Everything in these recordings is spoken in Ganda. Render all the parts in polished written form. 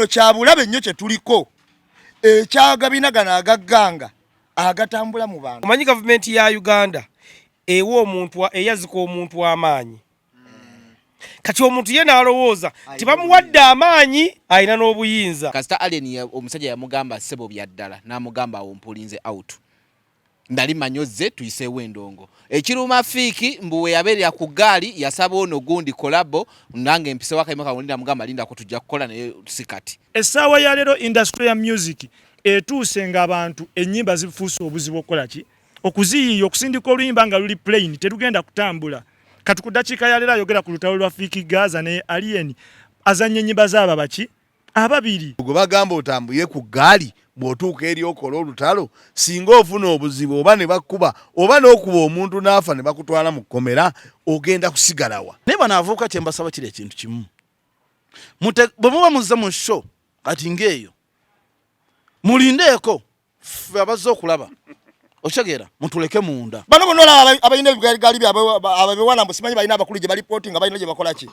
Kyabulabe nnyo kye tuliko ekyagabinagana agagganga agatambula mu bantu. Omanyi gavumenti ya Uganda ewa omuntu eyazika omuntu amaanyi. Kati omuntu ye n'alowooza tibamuwadde amaanyi alina n'obuyinza. Kasita Allen omusajja yamugamba ssebo bya ddala n'amugamba awo mpulinze out. Ndali manyozze tuyiseewo endongo. Ekiruma Fik mbuwe yabeerera ku gaali yasaba ono gundi kolabo nange mpise wakaima kamulinda mugamba linda ko tujja kukola naye sikati. Essaawa ya leero industry ya music etuuse ng'abantu ennyimba zifuuse obuzibu okukola ki okuziyiya okusindika oluyimba nga luli plain terugenda kutambula. Kati ku ddakiika ya leero ayogera ku lutalo lwa Fik Gaza ne Alien azanye ennyimba z'aba baki ababiri. Gwe bagamba otambuye ku gaali bw'otuuka eri okola olutalo singa ofuna obuzibu oba ne bakuba oba n'okuba omuntu n'afa ne bakutwala mu kkomera ogenda kusigalawa. Naye banaavuuka kye mbasaba kiri ekintu kimu. Bwe muba muzze mu show kati ng'eyo mulindeeko ffe abazze okulaba okitegeera mutuleke munda. Bano bonna abalina ebigaali byabwe ababewana mbu simanyi balina abakulu gye balipooti nga balina gye bakola ki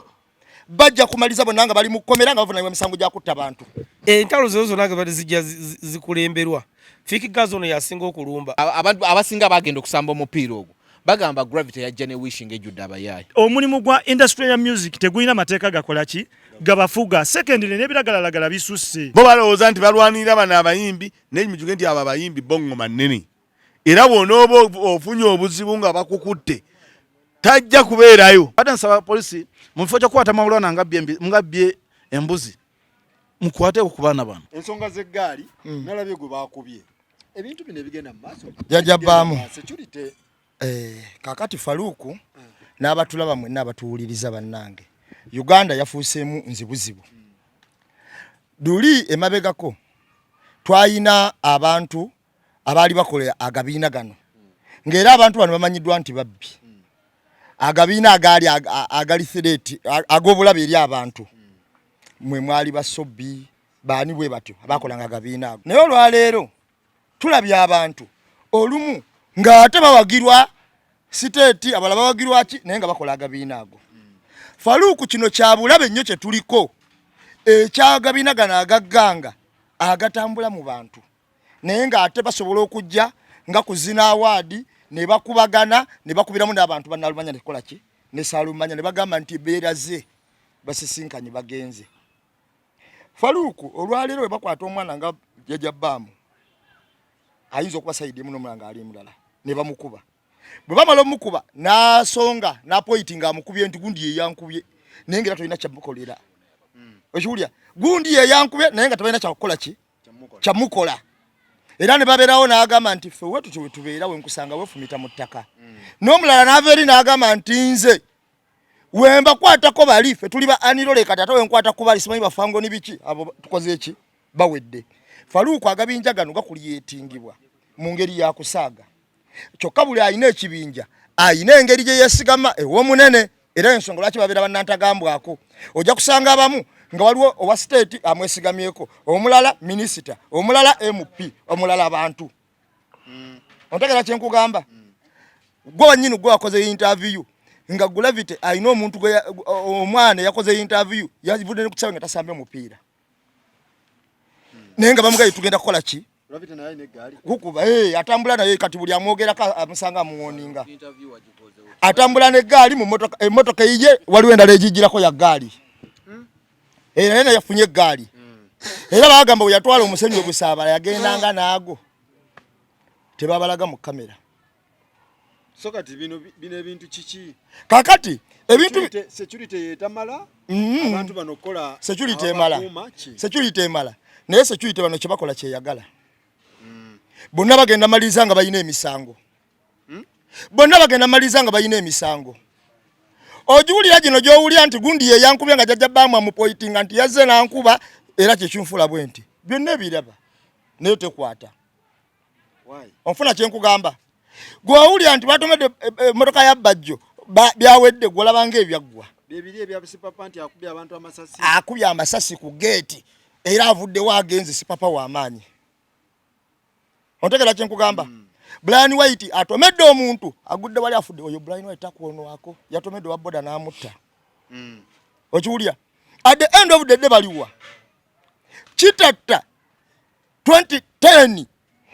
bajja kumaliza bonna nga bali mu kkomera nga bavunaanibwa emisango gya kutta bantu. Entalo zonna nga bali zijja zikulemberwa. Fik Gaza ono yasinga okulumba. Abantu abasinga bagenda okusamba omupiira ogwo bagamba gravity yajja ne wishing ejjudde abayaayi. Omulimu gwa industry ya music tegulina mateeka gakola ki gabafuga. Secondly n'ebiragalalagala bisusse. Bo balowooza nti balwanirira bano abayimbi n'emijuge nti abo abayimbi bongoma nnene. Era bw'onooba ofunye obuzibu nga bakukutte tajja kubeerayo. Ate nsaba polisi mu kifo ky'okukwata mawulana ngabbye embuzi mukwateeko ku baana bano. Ensonga z'eggaali nalabye gwe baakubye ebintu bino ebigenda mu maaso jajjabbaamu security. Kakati Faluku n'abatulaba mwenna abatuwuliriza bannange Uganda yafuuseemu nzibuzibu. Duli emabegako twayina abantu abaali bakola agabiina gano ng'era abantu bano bamanyiddwa nti babbi. Agabiina agali threat ag'obulabe eri abantu mwe mwali basobbi baani bwe batyo abakolanga agabiina ago. Naye olwaleero tulabye abantu olumu ng'ate bawagirwa siteeti abalala bawagirwa ki naye nga bakola agabiina ago. Faluku kino kyabulabe nnyo kye tuliko ekyagabiinagana agagganga agatambula mu bantu naye ng'ate basobola okujja nga kuzina awaadi ne bakubagana ne bakubiramu n'abantu bannalumanya ne kola ki ne Saalumanya ne bagamba nti beeraze basisinkanye bagenze. Faluku olwaleero we bakwata omwana nga jajjabbaamu ayinza okuba sayidi emu n'omulanga ali mulala ne bamukuba. Bwe bamala omukuba n'asonga n'apoyitinga amukubye nti gundi ye yankubye naye ng'era tolina kyamukolera. Okiwulya gundi ye yankubye naye nga tebalina kyakukola ki kyamukola. Era ne babeerawo n'agamba nti ffe wetu we tubeera we nkusanga weefumita mu ttaka. N'omulala n'ava eri n'agamba nti nze we mbakwatako bali ffe tuli ba anirole kati ate we nkwata ku bali simanyi bafango ni biki abo tukoze eki bawedde. Faluku agabinja gano gakuliyetingibwa mu ngeri ya kusaaga. Kyokka buli ayina ekibinja ayina engeri gye yeesigama ew'omunene era ensonga lwaki babeera bannantagambwako. Ojja kusanga abamu nga waliwo owa state amwesigamyeko omulala minisita omulala MP omulala abantu. Ontegera kye nkugamba gwe wannyini gwe wakoze interview nga gravity ayina omuntu omwana yakoze interview yavudde ne kukisawe nga tasambe omupiira naye nga bamugaye tugenda kukola ki Gravity naye ne gaali kukuba atambula naye kati buli amwogerako amusanga amuwoninga atambula ne gaali mu emmotoka yiye waliwo endala egijjirako ya gaali. Era naye yafunye gaali. Era bagamba bwe yatwala omusenyu ogusaabala yagendanga naago tebabalaga mu kamera. So kati bino ebintu kiki Kakati ebintu security yetamala abantu bano kola security emala security emala naye security bano kye bakola kyeyagala. Bonna bagenda maliza nga bayina emisango. Bonna bagenda maliza nga bayina emisango. Ojuwulira gino gy'owulira nti gundi ye yankubye nga jajjabbaamu amupoyitinga nti yazze n'ankuba era kyekinfula bwe nti byonna ebiraba naye tekwata. Onfuna kye nkugamba gwe owulira nti batomedde emmotoka ya Bajjo byawedde gwe olabanga ebyaggwa. Bibiri ebyabisipapa nti akubye abantu amasasi. Akubye amasasi ku geeti era avuddewo agenze sipapa w'amaanyi. Ontegera kye nkugamba. Brian White atomedde omuntu agudde wali afudde oyo Brian White takuonwako yatomedde wa boda n'amutta. Okiwulya at the end of the day baliwa Chitata 2010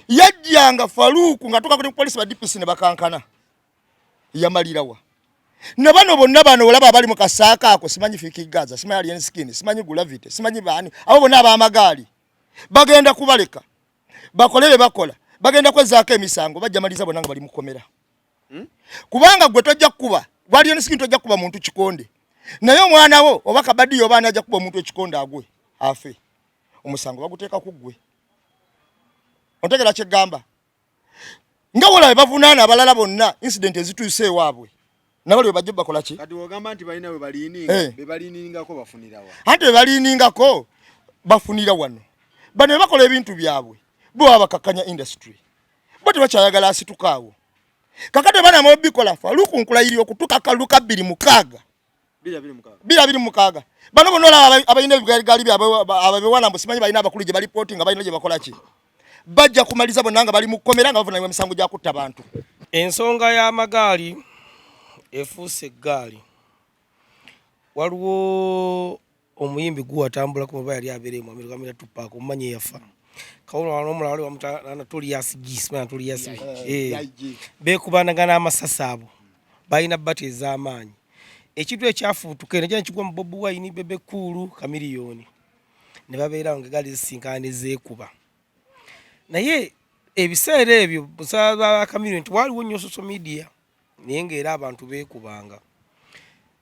yajjanga Faruku nga tuka ku police ba DPC ne bakankana yamalirawa ne bano bonna bano olaba abali mu kasaaka ako simanyi Fik Gaza simanyi alien skin simanyi gravity simanyi bani abo bonna abamagali bagenda kubaleka bakolere bakola bagenda kwezaako emisango bajja maliza bonna nga bali mukomera kubanga gwe tojja kuba alien skin tojja kuba muntu kikonde naye omwana wo oba kabadi obana ajja kuba omuntu ekikonde agwe afe omusango baguteeka ku ggwe ontegera kyegamba nga wala bavunana abalala bonna incident ezituuse ewaabwe nabali bajja bakola ki kati ogamba nti balina we baliininga be baliiningako bafunira wa ate be baliiningako bafunira wano bano bakola ebintu byabwe bo abakakanya industry bo tebakyayagala asitukaawo kakate bana mobikola Faruku nkulayiri okutuka kaluka 26 26 bano bonola abayina ebigali ababewana mbusimanyi balina abakulu gye balipotinga balina gye bakola ki bajja kumaliza bonna bali mukomera nga bavunanywa emisango gya kutta bantu ensonga y'amagaali efuuse eggaali waliwo omuyimbi guwatambula ku maba yali abeere mu Amerika amira Tupac omumanyi yafa kawulo wano omulala wali wamutana tuliyasi beekubanagana amasasa abo balina bati ez'amaanyi ekintu ekyafuutuka eno gyana kigwa mu Bobi Wine Bebe Cool Kamiliyoni ne babeerawo ng'egaali zisinkana ne zeekuba naye ebiseera ebyo busaba Kamiliyoni nti waliwo nnyo social media naye ng'era abantu beekubanga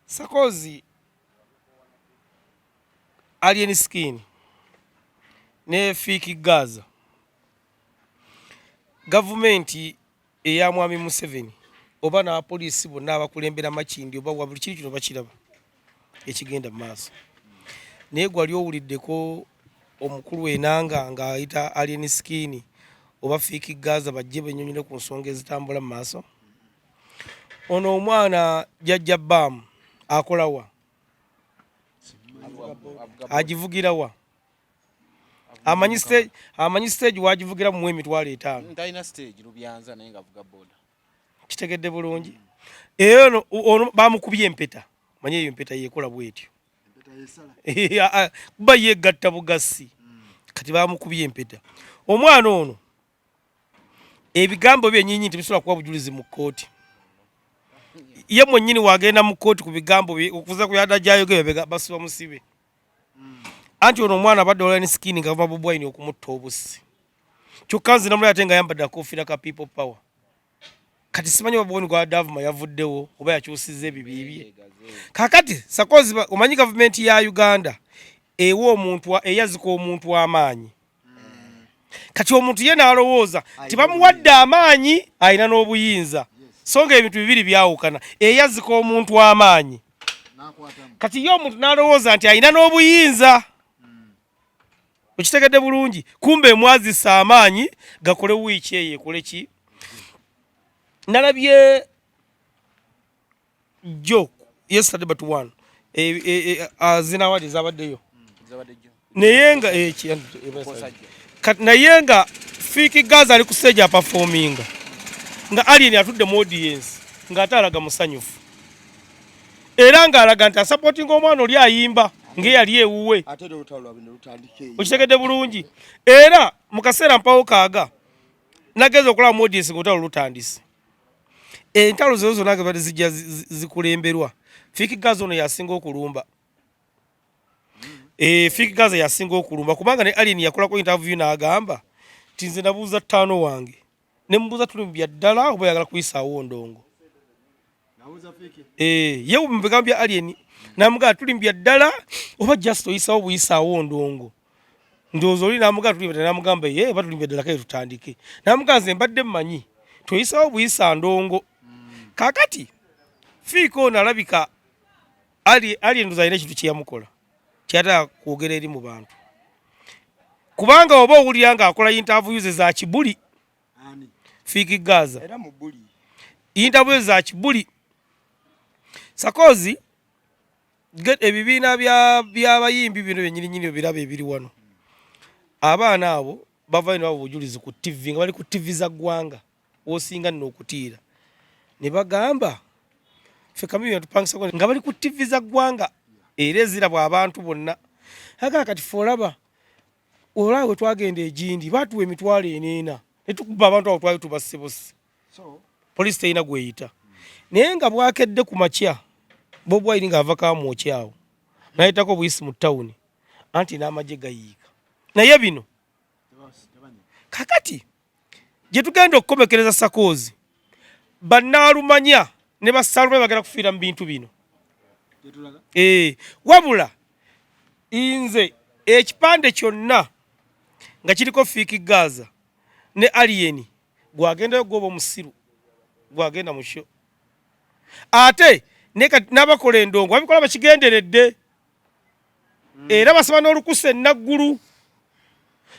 sakozi alien skin ne Fik Gaza gavumenti eya Mwami Museveni oba n'abapoliisi bonna abakulembera Makindi oba buli kiri kino bakiraba ekigenda mu maaso naye gwali owuliddeko omukulu enanga ng'ayita alien skin oba Fik Gaza bajje benyonyole ku nsonga ezitambula mu maaso ono omwana jjajja bam akolawa agivugirawa amanyi stage wagivugira mu 5,000 ndayina stage Lubyanza naye nga avuga boda kitegedde bulungi eyo ono bamukubye empeta manyi eyo empeta yekola bwetyo kuba yegatta bugasi kati bamukubye empeta omwana ono ebigambo byennyinyi nti bisobola kuba bujulizi mu kkooti ye mwennyini wagenda mu kkooti ku bigambo okuza ku yada gyayogera basiba musibe anti ono omwana abadde olwa skin nga Bobi Wine okumutta obusi kyokka nze namulaba ate nga ayambadde akoofiira ka people power kati simanyi Bobi Wine gwa Davuma yavuddewo oba yakyusizza ebibi bye kakati sakozi omanyi gavumenti ya Uganda ewa omuntu eyazika omuntu amaanyi kati omuntu ye n'alowooza tibamuwadde amaanyi alina n'obuyinza so nga ebintu bibiri byawukana eyazika omuntu amaanyi kati ye omuntu n'alowooza nti alina n'obuyinza okitegedde bulungi kumbe mwazisa amaanyi gakole wiiki eyo ekole ki nalabye jo yesterday but one zinawadi zabaddeyo naye nga naye nga Fik Gaza ali ku stage aperforminga nga alien atudde mu audience nga atalaga musanyufu era nga alaga nti asupporting omwana oli ayimba ng'eyali ewuwe okitegedde bulungi era mu kaseera mpawo kaaga nageza okulaba mu audience ng'olutalo lutandise entalo zo zonna nga zijja zikulemberwa Fik Gaza ono yasinga okulumba Fik Gaza yasinga okulumba kubanga ne alien yakolako interview n'agamba nti nze nabuuza ttaano wange ne mbuuza tulimbya ddala oba yagala kuyisaawo ndongo ye mu bigambo bya alien namugamba tulimbya ddala oba just oyisaawo buyisaawo ndongo ndowooza oli namugamba tulimbya namugamba ye oba tulimbya ddala kale tutandike namugamba nze mbadde mmanyi toyisaawo buyisa ndongo kakati Fik ono alabika alien ndoza alina ekintu kyeyamukola kyataka kwogera eri mu bantu kubanga oba owulira ng'akola interview ze za kibuli Fik Gaza era mu buli interview za kibuli sakozi ebibiina by'abayimbi bino byennyininyini biraba ebiri wano abaana abo bava nabo bujulizi ku TV nga bali ku TV za ggwanga wosinga nno okutiira ne bagamba ffe Kamiliyoni tupangisa nga bali ku TV za ggwanga era ezirabwa abantu bonna aga kati ffe olaba olwawe twagenda egindi batuwa emitwalo eneena netukuba abantu abo twali tubassebose poliisi terina gweyita naye nga bwakedde ku makya Bobi Wine ng'ava kamwokyawo nayitako buyisi mu tawuni anti n'amagye gayiika naye bino kakati gye tugenda okukomekereza sakoozi bannaalumanya ne bassaalumanya bagenda kufiira mu bintu bino wabula nze ekipande kyonna nga kiriko Fik Gaza ne Alien gwagendayo gwoba omusiru gwagenda mu sho ate n'abakola endongo babikola bakigenderedde era basaba n'olukusa ennaggulu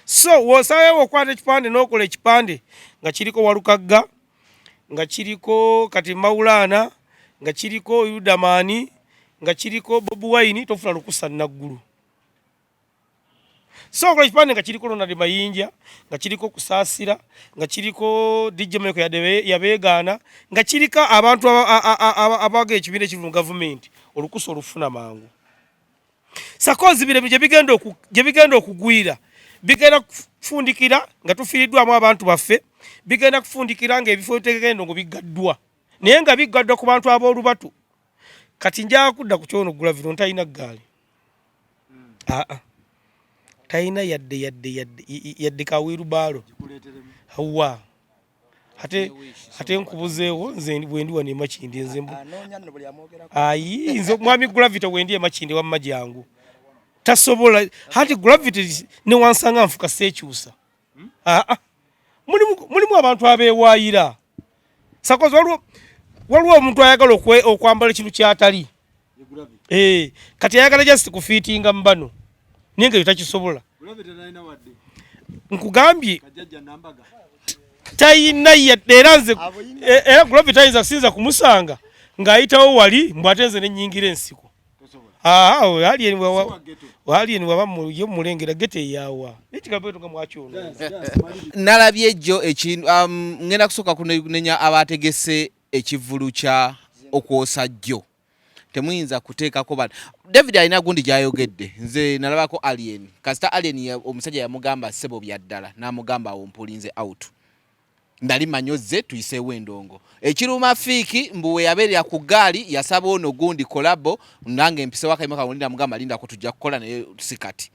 so wosawewo okwata ekipande n'okola ekipande nga kiriko Walukagga nga kiriko kati Maulana nga kiriko Yudamani nga kiriko Bobi Wine tofuna lukusa naggulu so okola ekipande nga kiriko Ronald Mayinja nga kiriko Kusaasira nga kiriko DJ Meko yabeegaana nga kiriko abantu abaga ekibiina ekiri mu gavumenti olukusa olufuna mangu sakoozi bire gye bigenda okugwira bigenda kufundikira nga tufiiriddwamu abantu baffe bigenda kufundikira nga ebifo bitegenda ngo bigaddwa naye nga bigaddwa ku bantu ab'olubatu kati njaga kudda ku kyono Gravity talina ggaali talina yadde kawirubaalo awa ate nkubuzeewo nze bwendi wano emakindi nze nze mwami Gravity bwendi emakindi wamma jangu tasobola hati Gravity ne wansanga nfuka seekyusa mulimu abantu abeewaayira sakozi waliwo omuntu ayagala okwambala ekintu kyatali kati ayagala just kufiitinga mu bano naye nga yotakisobola nkugambye tayina era nze era Gravity tayinza kusinza kumusanga ng'ayitawo wali mbwate nze nenyingira ensiko Alien waba yo mulengera gete yawa nekigambo eto nga mwakyono nalabye ejjo ngenda kusooka kunenya abategese ekivulu kya okwosa jjo temuyinza kuteekako bana David alina gundi gyayogedde nze nalabako Alien kasita Alien omusajja yamugamba ssebo bya ddala n'amugamba awo mpulinze out ndali manyoze tuyiseewo endongo ekiruma Fik mbuwe yabeerera ku gaali yasaba ono gundi kolabo nange empisewo akayima kamulinda mugamba lindako tujja kukola naye sikati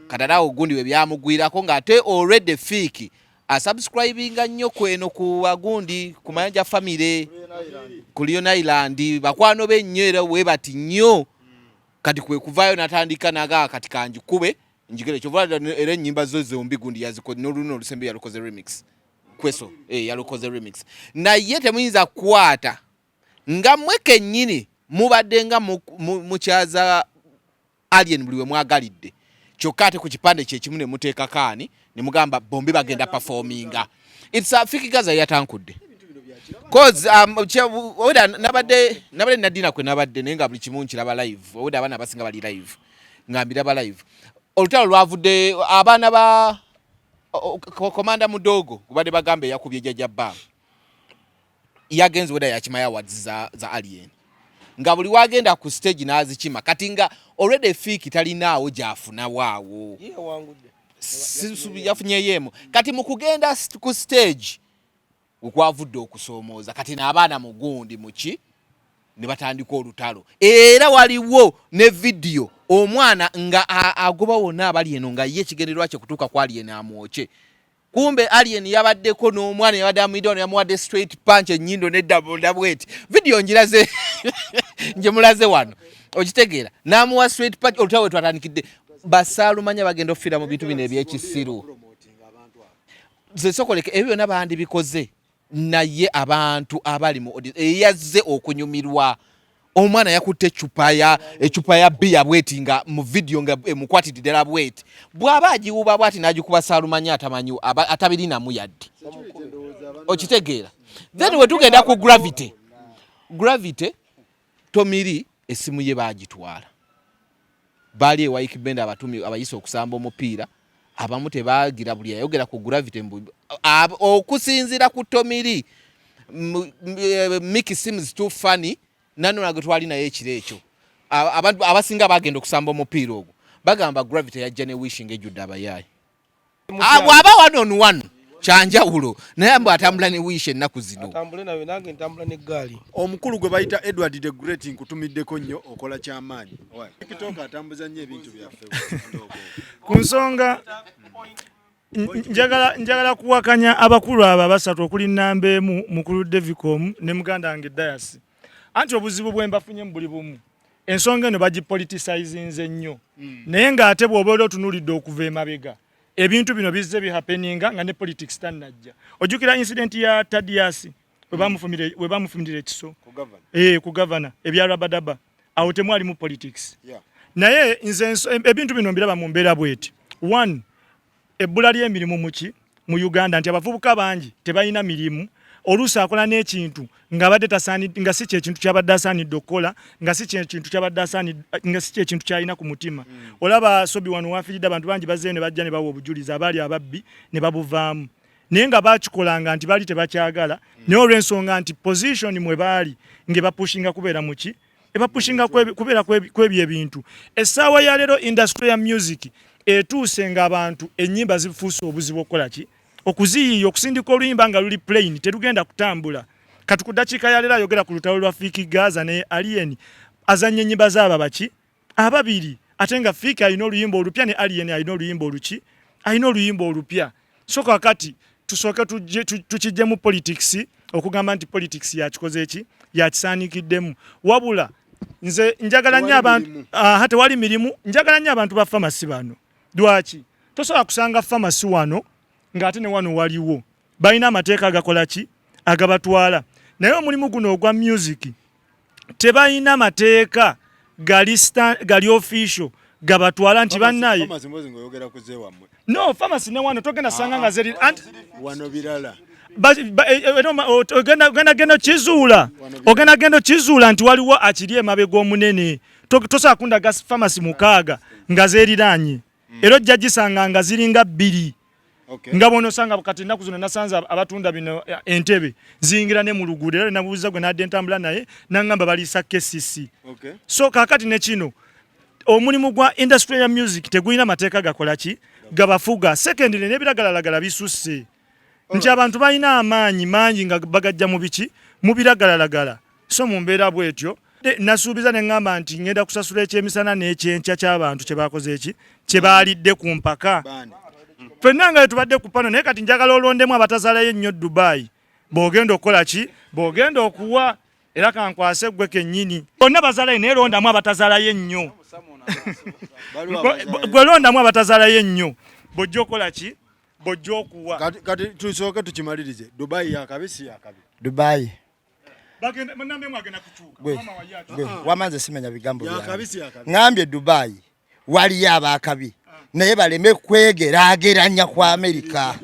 kadalawo gundi we byamugwirako ng'ate already Fik asubscribinga nnyo kweno ku wagundi ku Mayanja family ku Lion Island bakwano bennyo era we bati nnyo kati kwe kuvaayo natandika naga kati kanjikube njigere kyovala era ennyimba zo zombi gundi yaziko n'oluno olusembe yalukoze remix kweso yalukoze remix naye temuyinza kukwata nga mmwe kennyini mubadde nga mukyaza Alien buli we mwagalidde kyokka ate ku kipande kyekimu ne muteeka kaani ne mugamba bombi bagenda performinga it's Fik Gaza yatankudde cause oda nabadde nadina kwe nabadde naye nga buli kimu nkiraba live oda abaana abasinga bali live ngambiraba live olutalo lwavudde abaana ba komanda mudogo kubadde bagambe yakubye jjajja bba yagenze weda yakimaya awards za Alien nga buli wagenda ku stage nazikima kati nga already Fik talinaawo gyafuna waawo yafunyeyemu kati mu kugenda ku stage ukwavudde okusoomooza kati n'abaana mugundi muki ne batandika olutalo era waliwo ne video omwana nga agoba wonna abali eno nga ye ekigendererwa kye kutuuka ku Alien amwoke kumbe Alien yabaddeko n'omwana yabadde amwidde yamuwadde straight punch ennyindo ne dabweti video njiraze nje mulaze wano okitegeera n'amuwa straight punch olutawe twatandikidde basaalumanya bagenda okufiira mu bintu bino ebyekisiru ze sokoleke ebyo byonna bandi bikoze naye abantu abali mu eyazze okunyumirwa omwana yakutte ecupa ya bia bweti nga mu video nga emukwatidde ddala bweti bw'aba agiwuba bwati n'agikuba Saalumanya atamanyi atabirinamu yadde okitegeera then we tugenda ku Gravity Tomiri esimu ye baagitwala baali ewaiki bend abatumi abayisa okusamba omupiira abamu tebaagira buli yayogera ku Gravity okusinzira ku Tomiri Mickey seems too funny nano nagwe twali naye ekiro ekyo abantu abasinga bagenda okusamba omupiira ogwo bagamba Gravity yajja ne wishing ejjudde abayaayi bw'aba 1 on 1 kyanjawulo naye mbu atambula ne wish ennaku zino atambule nawe nange ntambula n'eggaali omukulu gwe bayita Edward the Great nkutumiddeko nnyo okola kyamaanyi TikTok atambuza nnyo ebintu byaffe ku nsonga njagala kuwakanya abakulu abo abasatu okuli Namba emu mukulu Devicom ne muganda wange Dias anti obuzibu bwe mbafunye mu buli bumu ensonga eno bagipoliticizinze nnyo naye ng'ate bw'obeera otunuulidde okuva emabega ebintu bino bizze bihappeninga nga ne politics tannajja ojjukira incident ya Tadias we bamufumira ekiso ku governor ebya Rabadaba awo temwali mu politics naye nze ebintu bino mbiraba mu mbeera bweti 1 ebbula ly'emirimu mu Uganda nti abavubuka bangi tebalina mirimu oluusi akola n'ekintu ng'abadde tasaanidde nga si kyekintu ky'abadde asaanidde okukola nga si kyekintu ky'abadde asaanidde nga si kyekintu ky'alina ku mutima olaba Sobi wano wafiiridde abantu bangi bazze ne bajja ne bawa obujulizi abaali ababbi ne babuvaamu naye nga bakikolanga nti baali tebakyagala naye olw'ensonga nti position mwe baali ng'ebapushinga kubeera mu ki ebapushinga kubeera kwebyo ebintu essaawa ya leero industry ya music etuuse ng'abantu ennyimba zifuuse obuzibu okukola ki okuziyiya okusindika oluyimba nga luli plain terugenda kutambula kati ku ddakiika ya leero ayogera ku lutalo lwa Fik Gaza ne Alien azanye ennyimba z'aba baki ababiri ate nga Fik alina oluyimba olupya ne Alien alina oluyimba oluki alina oluyimba olupya so kakati tusooke tukijje mu politics okugamba nti politics yakikoze eki yakisanikiddemu wabula nze njagala nnyo abantu tewali mirimu njagala nnyo abantu ba pharmacy bano lwaki tosobola kusanga pharmacy wano ng'ate ne wano waliwo balina amateeka agakola ki agabatwala naye omulimu guno ogwa music tebalina mateeka gali official gabatwala nti bannaye no pharmacy ne wano togenda sanga nga zeri wano birala ogenda gendo kizuula nti waliwo akiri emabega omunene tosobola kundaga pharmacy 6 nga zeeriranye era ojja gisanga nga ziringa 2 nga bono sanga kati ennaku zino nasanze abatunda bino entebe ziyingira ne mu luguudo era nabuuza gwe nadde ntambula naye nangamba baliisa KCC so kakati ne kino omulimu gwa industry ya music tegulina mateeka gakola ki gabafuga secondly n'ebiragalalagala bisusse nti abantu balina amaanyi mangi nga bagajja mu biki mu biragalalagala so mu mbeera bwetyo nasuubiza ne ngamba nti ngenda kusasula ekyemisana n'ekyenkya ky'abantu kye bakoze eki kye baalidde ku mpaka ffenna nga tubadde ku pano naye kati njagala olondemu abatazaalayo ennyo Dubai bw'ogenda okukola ki bw'ogenda okuwa era kankwase gwe kennyini bonna bazaalayo naye londamu abatazaalayo ennyo gwe londamu abatazaalayo ennyo bw'ojja okukola ki bw'ojja okuwa kati tusooke tukimalirize Dubai yakabi si yakabi Dubai gwe wamanze simenya bigambo byange ngambye Dubai waliyo abakabi naye baleme kwegeraageranya kwa Amerika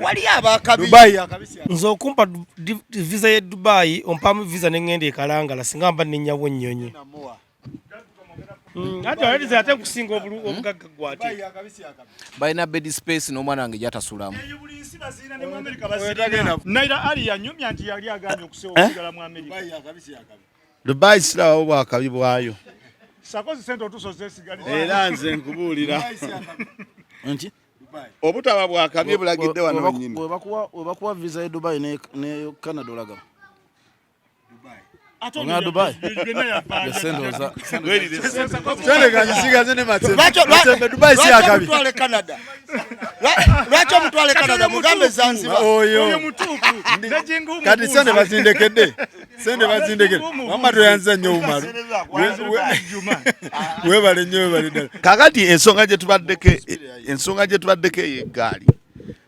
waliyo abakabi Dubai yakabi si yakabi nze okumpa visa ye Dubai ompamu visa n'engenda ekalangala singa mba nenyawo ennyonyi ate kusinga obugagga gwate balina bed space n'omwana wange gyatasulamu naira ali yanyumya nti yali agambye okusewa okugala mu Amerika Dubai sirawo bwakabi bwayo sakozi sente otusoze esigalira era nze nkubuulira nti obutaba bwakabi bulagidde wano nnyini webakuwa visa ya Dubai ne Canada olaga Dubai Dubai si yakabi lwaki omutwale Canada mugambe Zanzibar oyo kati sente bazindekedde mama toyanza nnyo umalu webale nnyo webale ddala kakati ensonga gye tubaddeko ey'eggaali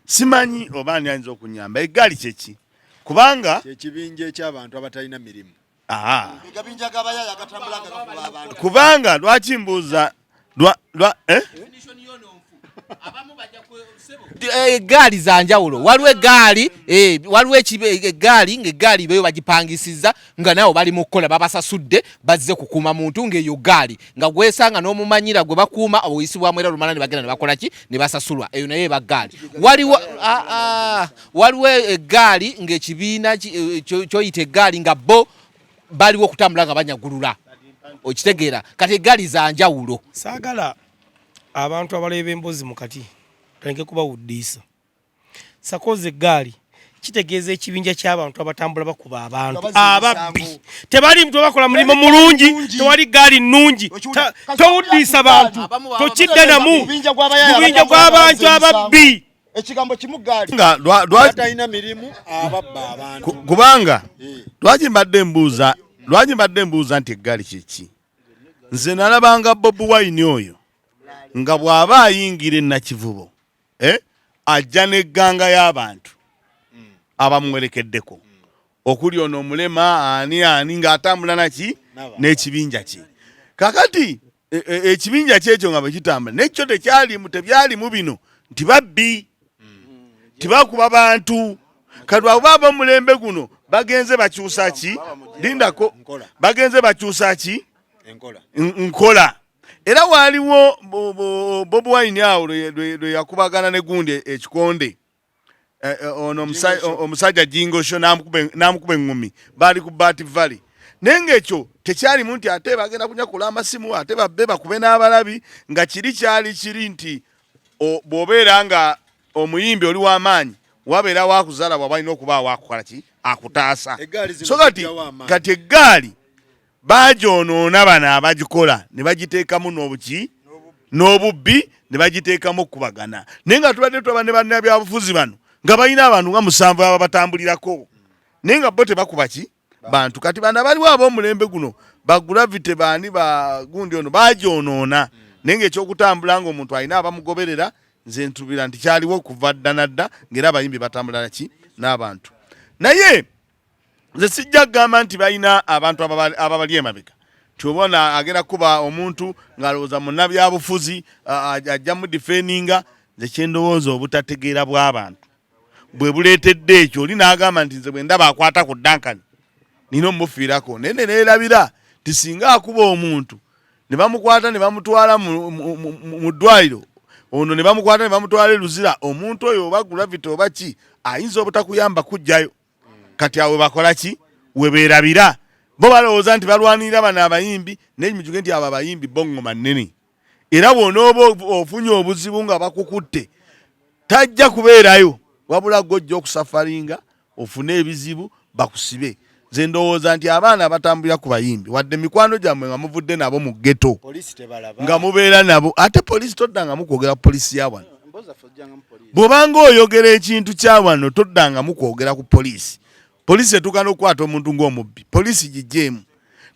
simanyi oba ani ayinza okunyamba eggaali kyeki kubanga ekibinja eky'abantu abatalina mirimu kubanga lwaki mbuuza eggaali za njawulo waliwo eggaali waliwo eggaali ng'eggaali beyo bagipangisiza nga nawe bali mu kukola babasasudde bazze kukuuma muntu ng'eyo ggaali nga gwesanga n'omumanyira gwe bakuuma obuyisibwamu era lumala ne bagenda ne bakola ki ne basasulwa eyo naye eba ggaali waliwo eggaali ng'ekibiina kyoyita eggaali nga bo baliwo okutambula nga banyagulula okitegeera kati eggaali za njawulo saagala abantu abaleba emboozi mukati taleke kubawuddiisa sakoze eggaali kitegeeza ekibinja ky'abantu abatambula bakuba abantu ababbi tebali mtu bakola mulimu mulungi tewali gaali nnungi towuddiisa bantu tokidde namu mubinja gw'abantu ababbi ekigambo kimu gaali nga batalina mirimu ababba abantu kubanga lwaki mbadde mbuuza nti eggaali kiki nze nalabanga Bobi Wine oyo nga bw'aba ayingira ennakivubo ajja n'egganga y'abantu abamwerekeddeko okuli ono omulema ani ng'atambula naki n'ekibinja kye kakati ekibinja kyekyo nga bwe kitambula nekyo tebyalimu bino nti babbi tibakuba bantu kati bw'aba omulembe guno bagenze bakyusa ki lindako bagenze bakyusa ki nkola era waaliwo Bobi Wine awo lwe yakubagana ne gundi ekikonde ono omusajja jingosho namukuba engumi bali ku Bat Valley nenge ekyo tekyalimu nti ate bagenda kunyakula amasimu ate babbe bakube n'abalabi nga kyali nti bw'obeera nga omuyimbi oli w'amaanyi wabeera wakuzaala bw'abalina okuba wakukola ki akutaasa so kati eggaali bagyonoona bano abagikola ne bagiteekamu n'obubbi ne bagiteekamu okubagana naye nga tubadde tulaba ne bannabyabufuzi bano nga balina abantu nga 7 aba batambulirako naye nga bo tebakuba ki bantu kati bano abaliwo ab'omulembe guno bagulavite baani bagundi ono bagyonoona naye ng'ekyokutambula ng'omuntu alina abamugoberera nze ntubira nti kyaliwo kuva dda nadda ng'era abayimbi batambula ki n'abantu naye nze sijja kugamba nti balina abantu ababali emabega tubona agenda kuba omuntu ng'alowooza munnabyabufuzi ajja mu defendinga nze kyendowooza obutategeera bw'abantu bwe buleetedde ekyo oli n'agamba nti nze bwe ndaba akwata ku Duncan nina omufiirako naye ne neerabira ti singa akuba omuntu ne bamukwata ne bamutwala mu ddwaliro ono ne bamukwata ne bamutwala Luzira omuntu oyo oba gulavite oba ki ayinza obutakuyamba kujjayo kati awe bakola ki we beerabira bo balowooza nti balwanirira bano abayimbi naye mijuge nti abo abayimbi bongoma nnene era bw'onooba ofunye obuzibu nga bakukutte tajja kubeerayo wabula gojja okusafaringa ofune ebizibu bakusibe nze ndowooza nti abaana abatambulira ku bayimbi wadde mikwano gyammwe nga muvudde nabo mu ghetto nga mubeera nabo ate poliisi toddangamu kwogera ku poliisi ya wano bw'obanga oyogera ekintu kya wano toddangamu kwogera ku poliisi poliisi etuuka n'okukwata omuntu ng'omubbi poliisi gijjeemu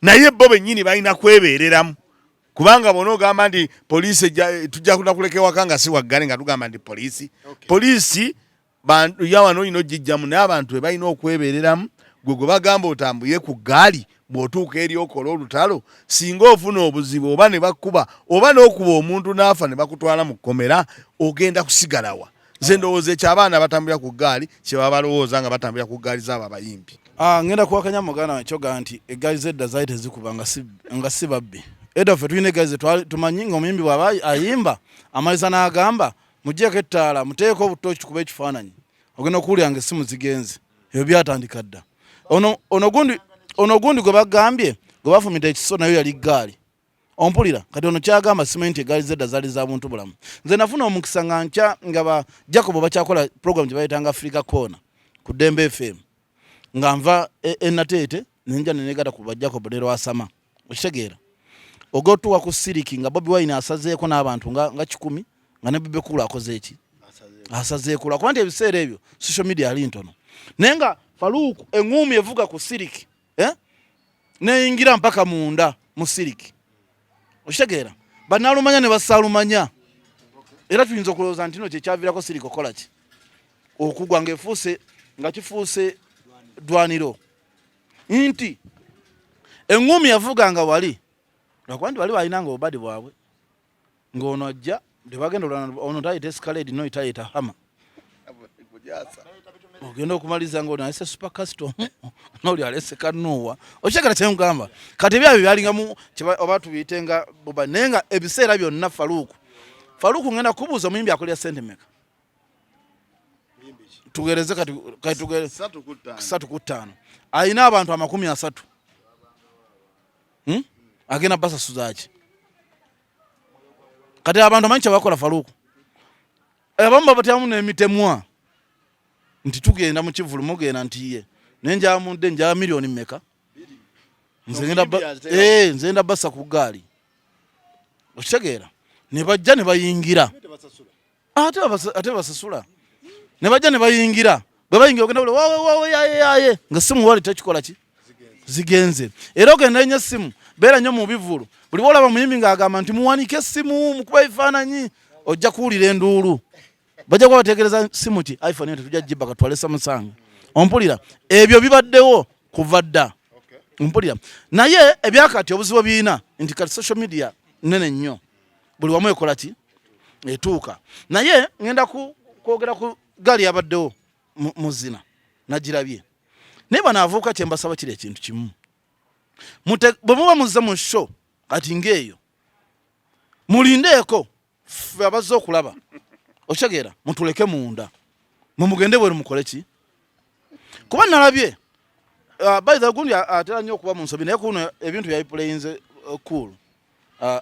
naye bo bennyini balina kwebeereramu kubanga bona ogamba nti poliisi tujja kunakuleka ewaka nga si waggale nga tugamba nti poliisi ya wano olina ogijjamu naye abantu be balina okwebeereramu gwe bagamba otambulye ku ggaali bw'otuuka eri okola olutalo singa ofuna obuzibu oba ne bakkuba oba n'okuba omuntu n'afa ne bakutwala mu kkomera ogenda kusigalawa nze ndowooza ekyo abaana abatambulira ku ggaali kye baba balowooza nga batambulira ku ggaali z'abo abayimbi ngenda kuwakanya muganda ekyoga nti eggaali z'edda zaali tezikuba nga si babbi edda ffe tulina eggaali ze tumanyi ng'omuyimbi bw'aba ayimba amaliza n'agamba muggyeko ettaala muteeko obutooki tukube ekifaananyi ogenda okuwulira nga essimu zigenze ebyo byatandika dda ono gundi gwe bagambye gwe bafumita ekiso nayo yali ggaali ompulira kati ono kyagamba simanyi nti eggaali z'edda zaali za buntu bulamu nze nafuna omukisa nga nkya nga ba Jacob bakyakola program gye bayitanga Africa Corner ku Dembe FM nga nva enateete nenja nenegata ku ba Jacob leero asama okitegeera ogotuwa ku Siriki nga Bobi Wine asazeeko n'abantu nga 10 nga ne Bebe Cool akoze eki asazeeko kuba nti ebiseera ebyo social media ali ntono naye nga Faluku engumi evuga ku Siriki neyingira mpaka munda mu Siriki okitegeera banalumanya ne basaalumanya era tuyinza okulowooza nti no kyekyaviirako Siriki okola ki okugwa nga kifuuse ddwaniro nti engumi yavuga nga wali lwakuba nti wali balinanga obubadi bwabwe ng'ono ajja tebagenda ono tayita escalade no tayita hama ogenda okumaliza nga ono alese super custom noli alese kanuwa okyekera kyemugamba kati ebyabyo byalingamu oba tubiyite nga boba naye nga ebiseera byonna Faluku ngenda kubuuza muyimbi akolera sente meka tugereze kati tugere 3 ku 5 alina abantu 30 agenda basasuza ki kati abantu amanyi kyebakola Faruku abamu babatyamu n'emitemwa nti tugenda mu kivulu mugenda ntiye nenja munde nja milioni mmeka nzenda basa ku gaali okitegeera ne bajja ne bayingira ate basasula ne bajja ne bayingira bwe bayingira ogenda bule wawe yaye nga simu wali tekikola ki zigenze era ogenda nnyo simu beera nnyo mu bivulu buli bwolaba muyimbi ng'agamba nti muwanike essimu mukuba ebifaananyi ojja kuwulira enduulu bajja kuba bateekereza simu ki iphone tetujja gibba katwale Samsung ompulira ebyo bibaddewo kuva dda ompulira naye ebyakati obuzibu biina nti kati social media nene nnyo buli wamu ekola ki etuuka naye ngenda kwogera ku gaali yabaddewo muzina nagirabye naye banaavuuka kyembasaba kiri ekintu kimu bwe muba muzze mu show kati ng'eyo mulindeeko ffe abazze okulaba okitegeera mutuleke munda mumugende bweru mukole ki kuba nalabye by the gundi atera nnyo okuba mu nsobi naye kuno ebintu yabiplayinze cool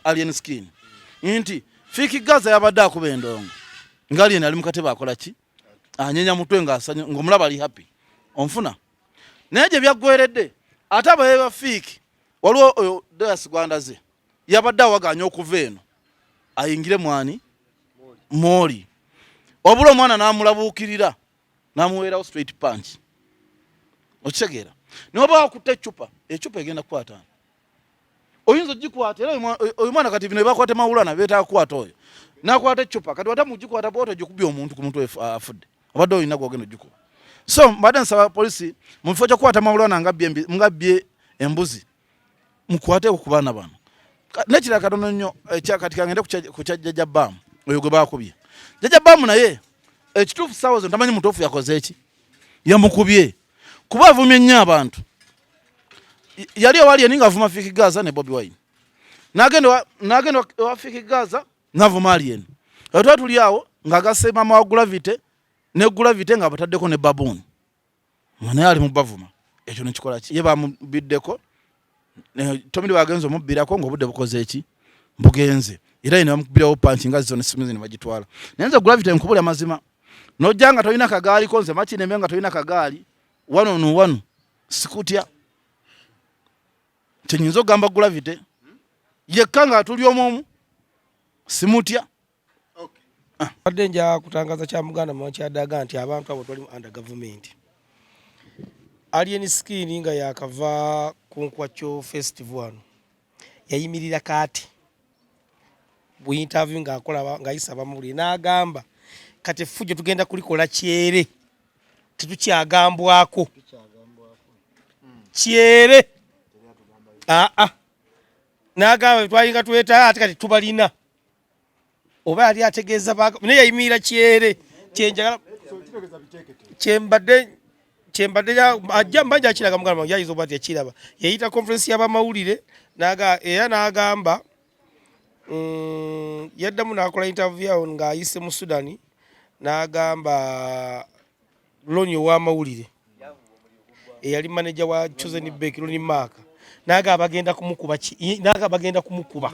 alien skin nti Fik Gaza yabadde akuba endongo nga alien ali mu katebe akola ki anyenya mutwe ng'omulaba ali happy onfuna naye gye byaggweredde ate abaye ba Fik waliwo oyo Deas Gwandaze yabadde awaganya okuva eno ayingire mwani moli wabula omwana n'amulabuukirira n'amuweerawo straight punch okitegeera naye oba wakutte ecupa egenda kukwata oyinza ogikwata era oyo mwana kati bino bakwate mawulana beetaaga kukwata oyo nakwata ecupa kati wata mugikwata bwota ogikubye omuntu ku mutwe afudde obadde olina gwogenda ogikuba so mbadde nsaba polisi mu bifo kyokukwata mawulana ngabbye embuzi mukwateeko ku baana bano nekirala katono nnyo kati kangende ku kya Jjajja Baamu oyo gwe baakubye Jjajja Baamu naye ekituufu ssaawa zo ntamanyi mutuufu yakoze eki yamukubye kuba avumye nnyo abantu yali owali eni ng'avuma Fik Gaza ne Bobi Wine n'agenda wa Fik Gaza n'avuma Alien twali tuli awo ng'agase maama wa Gravity ne Gravity nga bataddeko ne Baboon naye ali mu bavuma ekyo nekikola ki ye bamubiddeko Tommy bagenze omubbirako ng'obudde bukoze eki bugenze era ine bamukubbirawo panchi nga zino nesimu zino bagitwala naye nze Gravity nkubula mazima nojja nga tolina kagaali konze makineme nga tolina kagaali wano sikutya tenyinza ogamba Gravity yekka nga tuli omu simutya badde nja kutangaza kya Muganda mwakyadaga nti abantu abo tuli under government Alien Skin nga yakava ku Nkwakyo festival wano yayimirira kati bu interview nga akola nga isaba muli n'agamba kati fujjo tugenda kulikola kyere tetukyagambwako kyere n'agamba twayinga tuweta ate kati tubalina oba yali ategeeza naye yayimirira kyere kyenjagala kyembadde ajja mbanja akiraga Muganda yayiza oba yakiraba yayita conference y'abamawulire era n'agamba yaddamu n'akola interview yawo ng'ayise mu Sudani n'agamba Loni ow'amawulire eyali manager wa Chosen Beck Loni Mark n'agamba bagenda kumukuba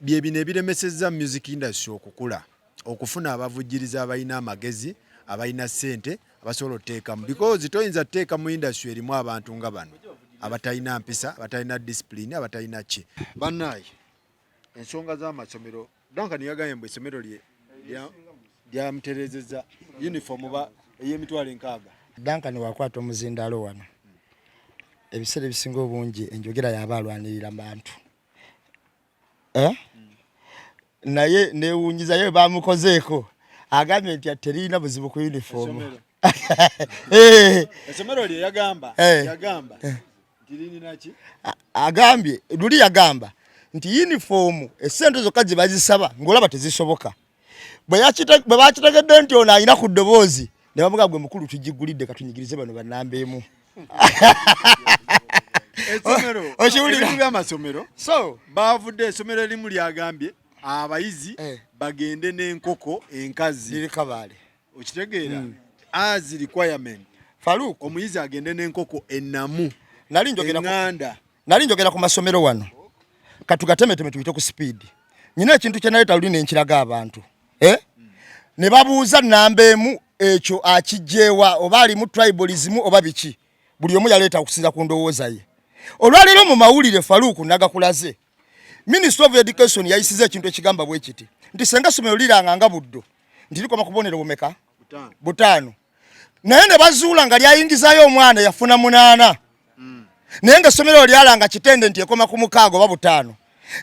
bye bino ebiremesezza music industry okukula okufuna abavujjiriza abalina amagezi abalina ssente abasobola oteekamu because toyinza teeka mu industry erimu abantu nga bano abatalina mpisa abatalina discipline abatalina ki bannaye ensonga z'amasomero Duncan yagambye mbu essomero lyamuterezeza uniform ba ey'emitwalo 6 Duncan wakwata omuzindalo wano ebiseera ebisinga obungi enjogera y'abalwanirira bantu naye newunyizayo bamukozeeko agambye nti terina buzibu ku uniform essomero lye yagamba nti naki agambye luli yagamba nti uniform essente zokka gye bazisaba ng'olaba tezisoboka bwe bakitegedde nti ono alina ku ddoboozi ne bamugaa gwe mukulu tugigulidde katunyigirize bano bannamba emu essomero by'amasomero so baavudde essomero erimu lyagambye abayizi bagende n'enkoko enkazi liri kabaale okitegeera as requirement Faruku omuyizi agende n'enkoko ennamu nali njogera nganda nali njogera ku masomero wano katugatemeteme tuyite ku speed nyina ekintu kye naleta luli nenkiraga abantu ne babuuza namba emu ekyo akijjeewa oba ali mu tribalism oba biki buli omu yaleeta okusinza ku ndowooza ye olwaleero mu mawulire Faruku nagakulaze Minister of Education yayisiza ekintu ekigamba bwe kiti nti senga somero liranga nga buddo nti likoma kubonero bumeka butano naye ne bazuula nga lyayingizayo omwana yafuna 8 naye nga somero lyalanga kitende nti ekoma ku mukaago oba butano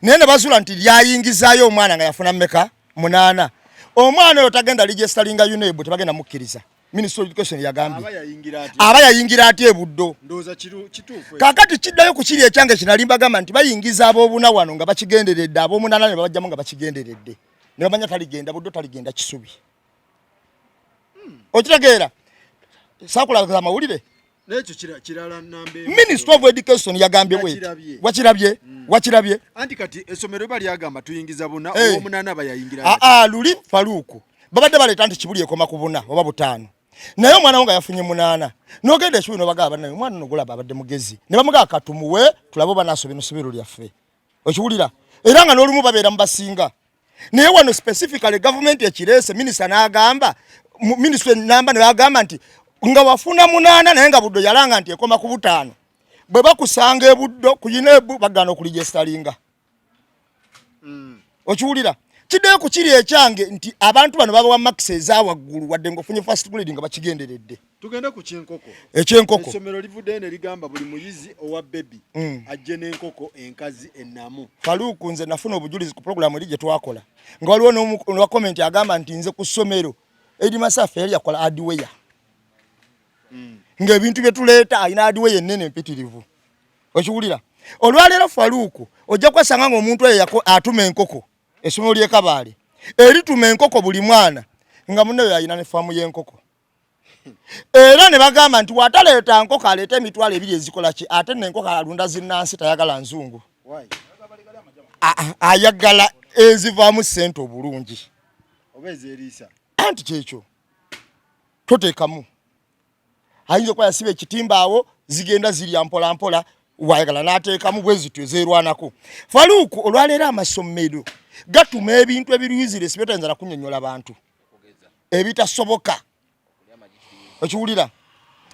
naye ne bazuula nti lyayingizayo omwana nga yafuna mmeka 8 omwana oyo tagenda registeringa UNEB tebagenda mukkiriza Minister of Education yagambye aba yayingira ati ebuddo ndoza kituufu kakati kiddayo ku kiri ekyange kinalimba gamba nti bayingiza ab'obuna wano nga bakigenderedde ab'omunana ne babajjamu nga bakigenderedde ne bamanya taligenda buddo taligenda kisubi okitegeera saakulaga amawulire n'ekyo kirala nambe Minister of Education yagambye bwe wakirabye anti kati essomero bali agamba tuyingiza buna omunana bayayingira luli Faruku babadde baleeta nti kibuli ekoma ku buna oba butano naye omwana wo nga yafunye 8 n'ogenda ekibi n'obagaba naye omwana n'ogulaba abadde mugezi ne bamugaa katumuwe tulabe oba naasobe n'essomero lyaffe okiwulira era nga n'olumu babeera mu basinga naye wano specifically government ekireese minisita n'agamba minisita namba ne bagamba nti nga wafuna 8 naye nga buddo yalanga nti ekoma ku butano bwe bakusanga ebuddo ku UNEB bagana okuligestalinga okiwulira kiddeyo ku kiri ekyange nti abantu bano baba wa max ezawaggulu wadde ng'ofunye first grade nga bakigenderedde tugende ku kyenkoko ekyenkoko essomero livudde ne ligamba buli muyizi owa baby ajje n'enkoko enkazi ennamu Faruku nze nafuna obujulizi ku programu eri gye twakola nga waliwo n'owa comment agamba nti nze ku ssomero eri Masafa yali yakola hardware ng'ebintu bye tuleeta alina hardware ennene empitirivu okiwulira olwaleero Faruku ojja kwesanga ng'omuntu eyo atuma enkoko essomero ly'e Kabaale erituma enkoko buli mwana nga munneyo alina ne faamu y'enkoko era ne bagamba nti wataleeta nkoko aleeta emitwalo 2 ezikola ki ate n'enkoko alunda zinnansi tayagala nzungu ayagala ezivaamu ssente obulungi oba ezeriisa anti kyekyo toteekamu ayinza okuba yasiba ekitimba awo zigenda zirya mpola mpola wayagala n'ateekamu bwe zityo ezeerwanako Faruku olwaleero amasomero gatuma ebintu ebiruizire sibetayinza na kunnyonnyola bantu ebitasoboka okiwulira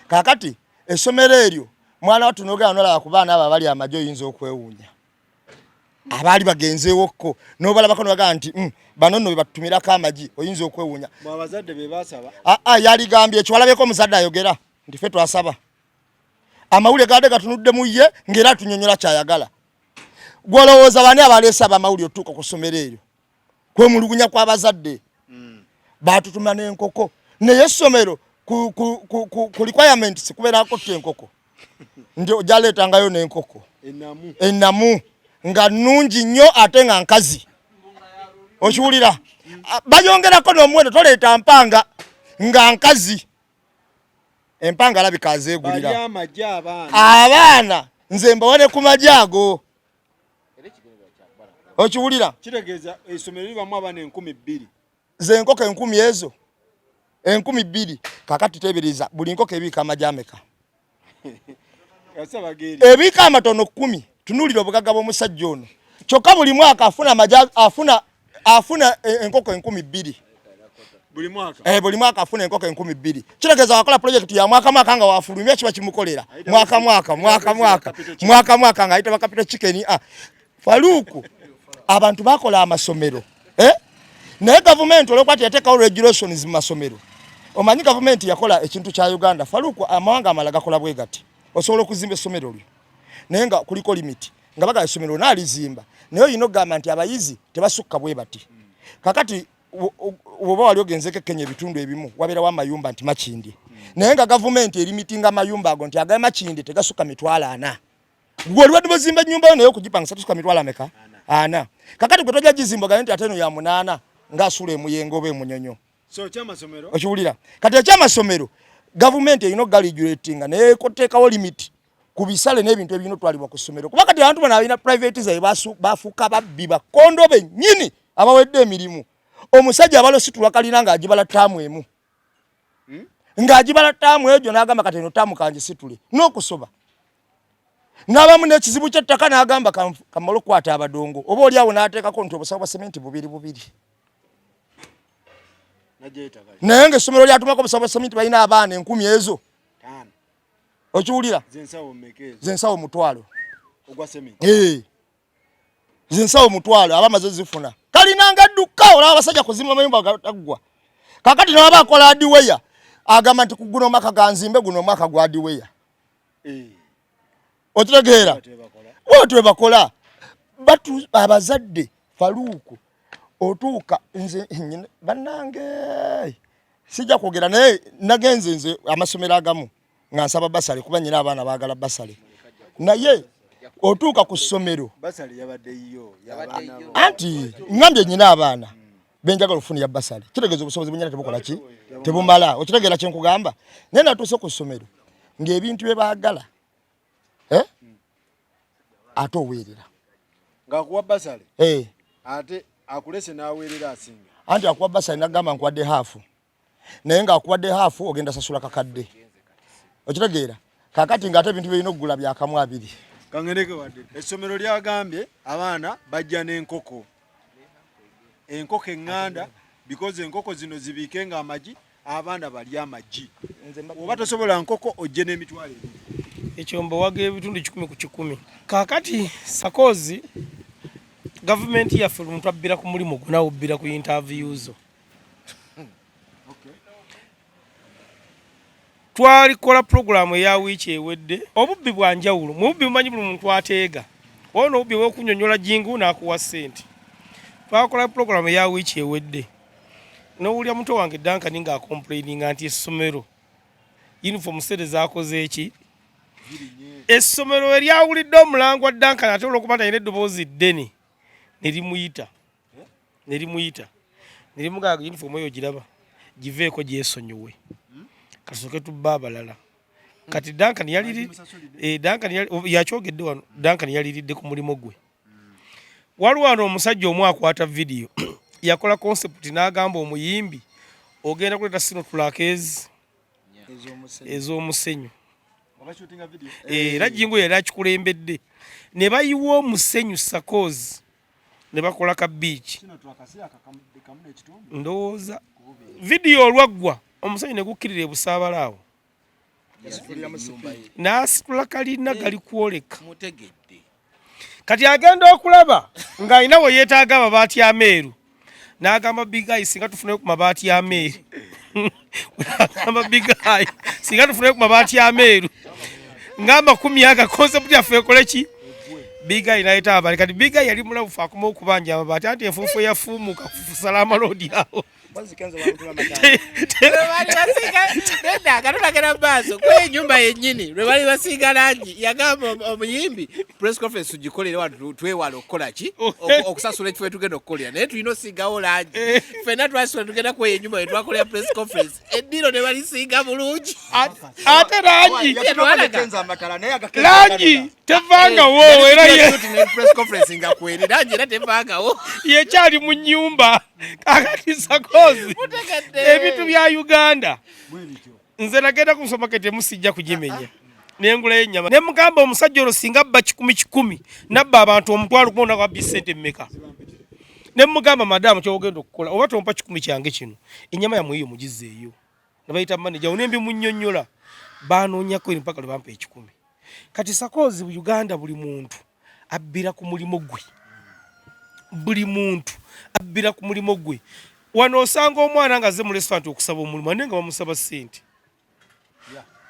kakati essomero eryo mwana wattu n'ogenda n'olaba ku baana abo abali amagye oyinza okwewuunya abaali bagenzeewokko n'obalabako n'obagamba nti bano nno be batutumirako amagi oyinza okwewuunya abazadde be baasaba yaligambye ekyo walabyeko omuzadde ayogera nti ffe twasaba amawulire gadde gatunudde mu ye ng'era atunyonnyola kyayagala gwolowooza bani abaleese abamawulire otuuka ku ssomero eryo kwemulugunya kw'abazadde batutuma n'enkoko naye essomero ku requirements kubeerako tta enkoko nti ojaleetangayo n'enkoko ennamu nga nnungi nnyo ate nga nkazi okiwulira bayongerako n'omuwendo toleeta mpanga nga nkazi empanga alabika azeegulira abaana nze mbawone ku magye ago okiwulira kitegeeza essomero libamu abaana 2,000 ze enkoko 10,000 ezo 2,000 kakati tebereza buli nkoko ebiika amagye ameka ebiika amatono 10 tunuulira obugagga bw'omusajja ono kyokka buli mwaka afuna enkoko 2,000 buli mwaka afuna enkoko 2,000 kitegeeza wakola projekiti ya mwaka nga wafulumya kiba kimukolera mwaka nga ayita bakapito chicken Faruku abantu bakola amasomero naye gavumenti olwokwati yateekawo regulations mu masomero omanyi gavumenti yakola ekintu kya Uganda Faruku amawanga amala gakola bwe gati osobola okuzimba essomero lyo naye nga kuliko limiti nga bagala essomero naalizimba naye olina okugamba nti abayizi tebasukka bwe bati kakati oba wali ogenzeko ekenya ebitundu ebimu wabeerawo amayumba nti makindi naye nga gavumenti erimitinga amayumba ago nti agaye makindi tegasukka 4 gwe oli wadde bozimba ennyumba yo naye okugipangisa tusuka 4 kakati gwe tojja gizimba gaye nti ate eno ya 8 ng'asuula emuyengo oba emunyonyo okiwulira kati ekyamasomero gavumenti erina okugaligulatinga neekoteekawo limiti ku bisale n'ebintu ebirina otwalibwa ku ssomero kuba kati abantu bano balina private zaye bafuuka babbi bakondo bennyini abawedde emirimu omusajja abalositulwa kalina ng'agibala ttaamu emu ng'agibala ttaamu egyo n'agamba kati eno ttaamu kange situle n'okusoba n'abamu n'ekizibu ky'ettaka n'agamba kamala okukwata abadongo oba oli awo n'ateekako nti obusawo bwa sementi bubiri naye ng'essomero lyatumako obusawo bwa sementi balina abaana 10 ezo okiwulira zensawo mutwalo zensawo mutwalo abamaze zifuna kalinanga dduka olaba abasajja kuzimba amayumba gataggwa kakati nababa akola adiweya agamba nti guno omwaka ganzimbe guno omwaka gwa adiweya otutegeera bwotwe bakola batu abazadde faluuku otuuka nze bannange sijja kwogera naye nagenze nze amasomero agamu nga nsaba basale kuba nyina abaana baagala basale naye otuuka ku ssomero anti ngambye nyina abaana benjagala okufunira basale kitegeeza obusobozi bunyana tebukola ki tebumala okitegeera kye nkugamba naye natuuse ku ssomero ng'ebintu bye baagala ate oweerera ng'akuwa basale ate akulese n'aweerera asinga anti akuwa basale nagamba nkuwadde haafu naye ng'akuwadde haafu ogenda sasula kakadde okitegeera kakati ng'ate ebintu birina okugula byakamu 2 kangereke wadde essomero lyagambye abaana bajja n'enkoko eŋŋanda because enkoko zino zibiikenga amagi abaana balya amagi oba tosobola nkoko ojje n'emitwalo ekyombo waga ebitundu 10 ku 10 kakati sakozi gavumenti yaffe omuntu abbira ku mulimu gwo nawe obbira ku interviews twalikola programu eya wiiki ewedde obubbi bwa njawulo mu bubbi bumanyi buli muntu ateega ono obubbi bw'okunyonyola jingu n'akuwa ssente twakola programu eya wiiki ewedde n'owulira muto wange Duncan ng'akomplaininga nti essomero uniform sede zaakoze eki essomero eryawulidde omulangwa Duncan ate olw'okuba talina eddoboozi ddene ne limuyita nelimugaaga uniform eyo giraba giveeko gyesonyiwe kasooke tubba abalala kati Duncan yakyogedde wano Duncan yaliridde ku mulimu gwe waliwo wano omusajja omu akwata vidiyo yakola concept n'agamba omuyimbi ogenda kuleeta sino tulakezi ez'omusenyu era jingu yali akikulembedde ne bayiwa omusenyu sakozi ne bakola ka beach ndowooza vidiyo olwaggwa omusenyu ne gukkirira ebusaabala awo n'asitula kalina gali kwoleka kati agenda okulaba ng'alina we yeetaaga amabaati ameeru n'agamba bigayi singa tufuneyo ku mabaati ameeru n'agamba bigayi singa tufuneyo ku mabaati ameeru ng'amakumi aga concept yaffe ekole ki bigayi n'ayita abali kati bigayi yali mulabufu akoma okubanja amabaati anti enfuufu eyafuumuka kusala amalodi awo katulagera maaso kwe enyumba yennyini lwe bali basiiga langi yagamba omuyimbi press conference tugikolere wano twewala okukola ki okusasula ekifo tugenda okukolera naye tulina osiigawo langi ffenna twasula tugenda kweyo enyumba wetwakolera press conference eddiro ne balisiiga bulungi ate langi tevangawo era press conference nga kweri langi era tevangawo yekyali mu nnyumba kakati sakozi ebintu bya Uganda nze nagenda ku supermarket musijja kugimenya nengulayo ennyama ne mugamba omusajja ono singa abba 10 nabba abantu omutwalo kubona kwa bisente mmeka ne mugamba madamu kyogenda okukola oba tompa 10 kyange kino ennyama ya mwiyo mugizeeyo nabayita manager onembi munnyonnyola baanoonyako mpaka lwe bampa 10 kati sakozi mu Uganda buli muntu abbira ku mulimo gwe buli muntu abbira ku mulimo gwe wano osanga omwana nga azze mu restaurant okusaba omulimu ane nga bamusaba ssente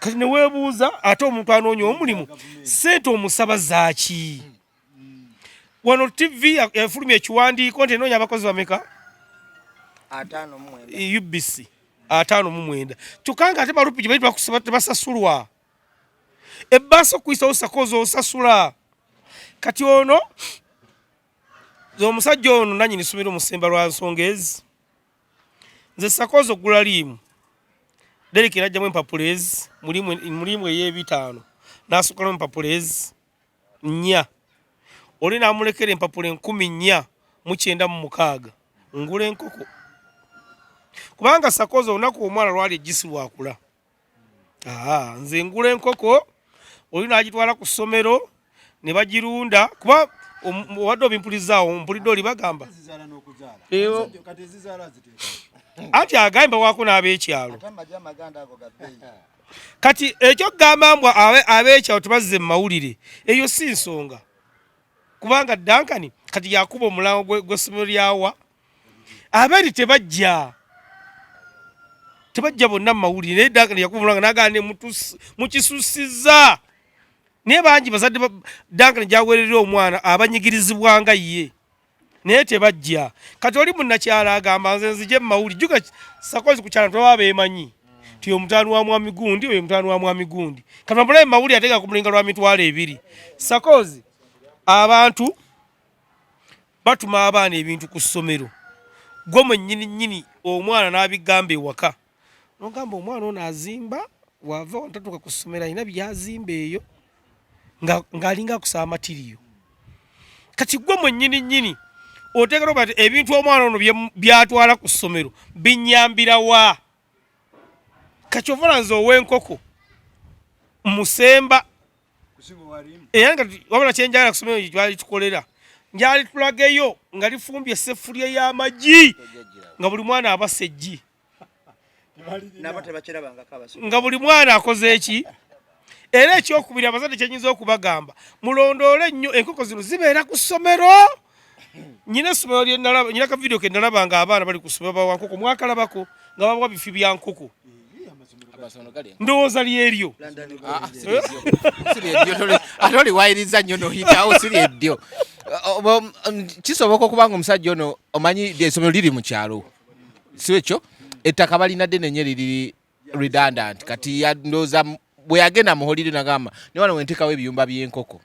kati ne weebuuza ate omuntu anoonya omulimu ssente omusaba zaaki wano TV efulumya ekiwandiiko nti enoonya abakozi bameka 5 UBC 5 kyokka ate balupi gye bali bakusaba tebasasulwa ebbaasa okuyisawo sakozi osasula kati ono omusajja ono nanyini ssomero musemba lwa nsonga ezi nze sakozi ogula liimu Derek najjamu empapulezi mulimu ey'ebitaano n'asukalamu empapulezi 4 oli n'amulekera empapula 14,996 ngula enkoko kubanga sakozi olunaku omwana lwali ejjisi lwakula nze ngula enkoko oli n'agitwala ku ssomero ne bagirunda kuba wadde obimpulizaawo mpulidde oli bagamba anti agamba wako n'ab'ekyalo kati ekyo kugamba mbwa ab'ekyalo tebazze mu mawulire eyo si nsonga kubanga Dankani kati yakuba omulango gw'essomero lyawa abeeri tebajja bonna mu mawulire naye Dankani yakuba omulango n'agaana ne mukisusiza naye bangi bazadde Dankani gyaweerera omwana abanyigirizibwa nga ye naye tebajja kati oli munnakyala agamba nze nzije mu mawulire juga sakozi ku kyalo tebaba beemanyi ti omutaani wa mwami gundi oyo omutaani wa mwami gundi kati bamulabe mu mawulire ateeka ku mulinga lwa mitwalo 2 sakozi abantu batuma abaana ebintu ku ssomero gwe mwennyini omwana n'abigamba ewaka nogamba omwana ono azimba wava wantatuka ku ssomero alina byazimba eyo ng'alinga akusaba matiriyo kati gwe mwennyini oteekera bati ebintu omwana ono byatwala ku ssomero binyambira wa kati ovala nze ow'enkoko musemba era nga wabula kyenjagala ku ssomero gyali tukolera njali tulageyo nga lifumbye esseffuliya y'amagi nga buli mwana abassa eggi nga buli mwana akoze eki era ekyokubiri abazadde kyenyinza okubagamba mulondoole nnyo enkoko zino zibeera ku ssomero nyina essomero lyenalaba nyina akavidiyo ke nalaba nga abaana bali ku ssomero bawa nkoko mwakalabako nga bawa bifi bya nkoko ndowooza lyeryo ate oliwayiriza nnyo noyitawo siri eddyo kisoboka okubanga omusajja ono omanyi essomero liri mu kyalo si ekyo ettaka balina ddenenye liri redundant kati ndowooza bwe yagenda mu holire nagamba ne wano wenteekawo ebiyumba by'enkoko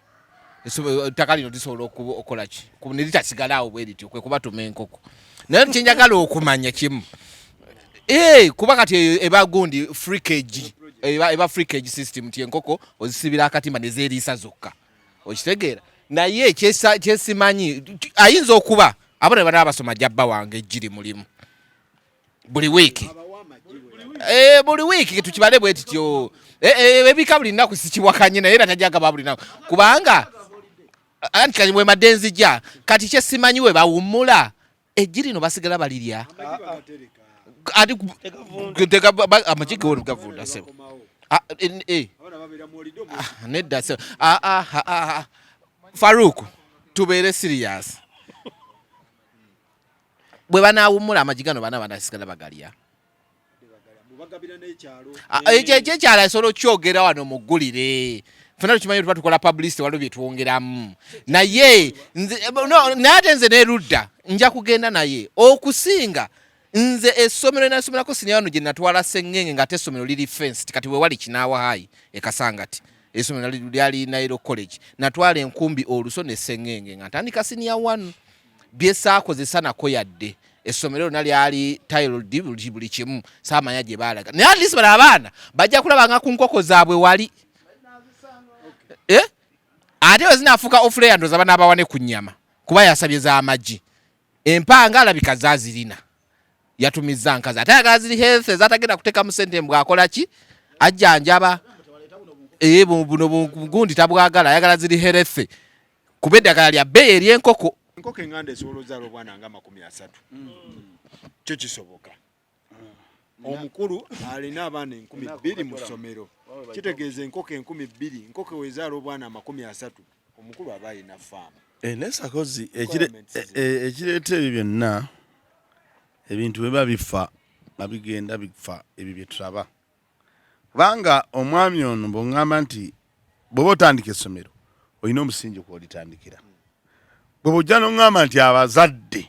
ettaka lino lisobola okukola ki ne litasigalawo bwe lityo kwe kubatuma enkoko naye kyenjagala okumanya kimu kuba kati eba gundi freakage eba freakage system ti enkoko ozisibira akatimba ne zeeriisa zokka okitegeera naye kyesimanyi ayinza okuba abo ne bana abasoma jabba wange ejjiri mulimu buli wiiki buli wiiki tukibale bwe tutyo ebika buli nnaku sikiwakanye naye era tajagaba buli nnaku kubanga anti kati bwe madenzija kati kyesimanyi we bawummula ejjiri no basigala balirya ati amajike wano gavunda sebo nedda sebo Faruku tubeere serious bwe banaawummula amajigano bana banasigala bagalya ekyekyalo asobola okyogera wano muggulire fena tukimanyi tuba tukola publicity waliwo bye twongeramu naye ate nze nerudda nja kugenda naye okusinga nze essomero nasomerako siniya wano gye natwala Sengenge ng'ate essomero liri fenced kati we wali Kinaawa High e Kasangati essomero lyali Nairo College natwala enkumbi oluso ne Sengenge nga ntandika siniya 1 byesaakozesa nako yadde essomero nalyali tiled buli kimu saamanya gye baalaga naye at least bano abaana bajja kulabanga ku nkoko zaabwe wali ate we zinaafuuka off-layer ndoza banaabawane ku nnyama kuba yasabye z'amagi empanga alabika zaazirina yatumiza nkazi ate ayagala ziri health ezatagenda kuteekamu ssente bwakola ki ajjanjaba buno gundi tabwagala ayagala ziri health kuba eddagala lya bbeeyi ery'enkoko enkoko enganda esobola ozaala obwana nga 30 kyo kisoboka omukulu alina abaana 2000 mu ssomero kitegeeza enkoko 2000 enkoko wezaala obwana 30 omukulu aba alina faamu nesakozi ekireeta ebyo byonna ebintu bwe bifa nga bigenda bifa ebyo bye tulaba kubanga omwami ono bw'oŋŋamba nti bw'oba otandika essomero olina omusingi kw'olitandikira bwe bw'ojja n'oŋŋamba nti abazadde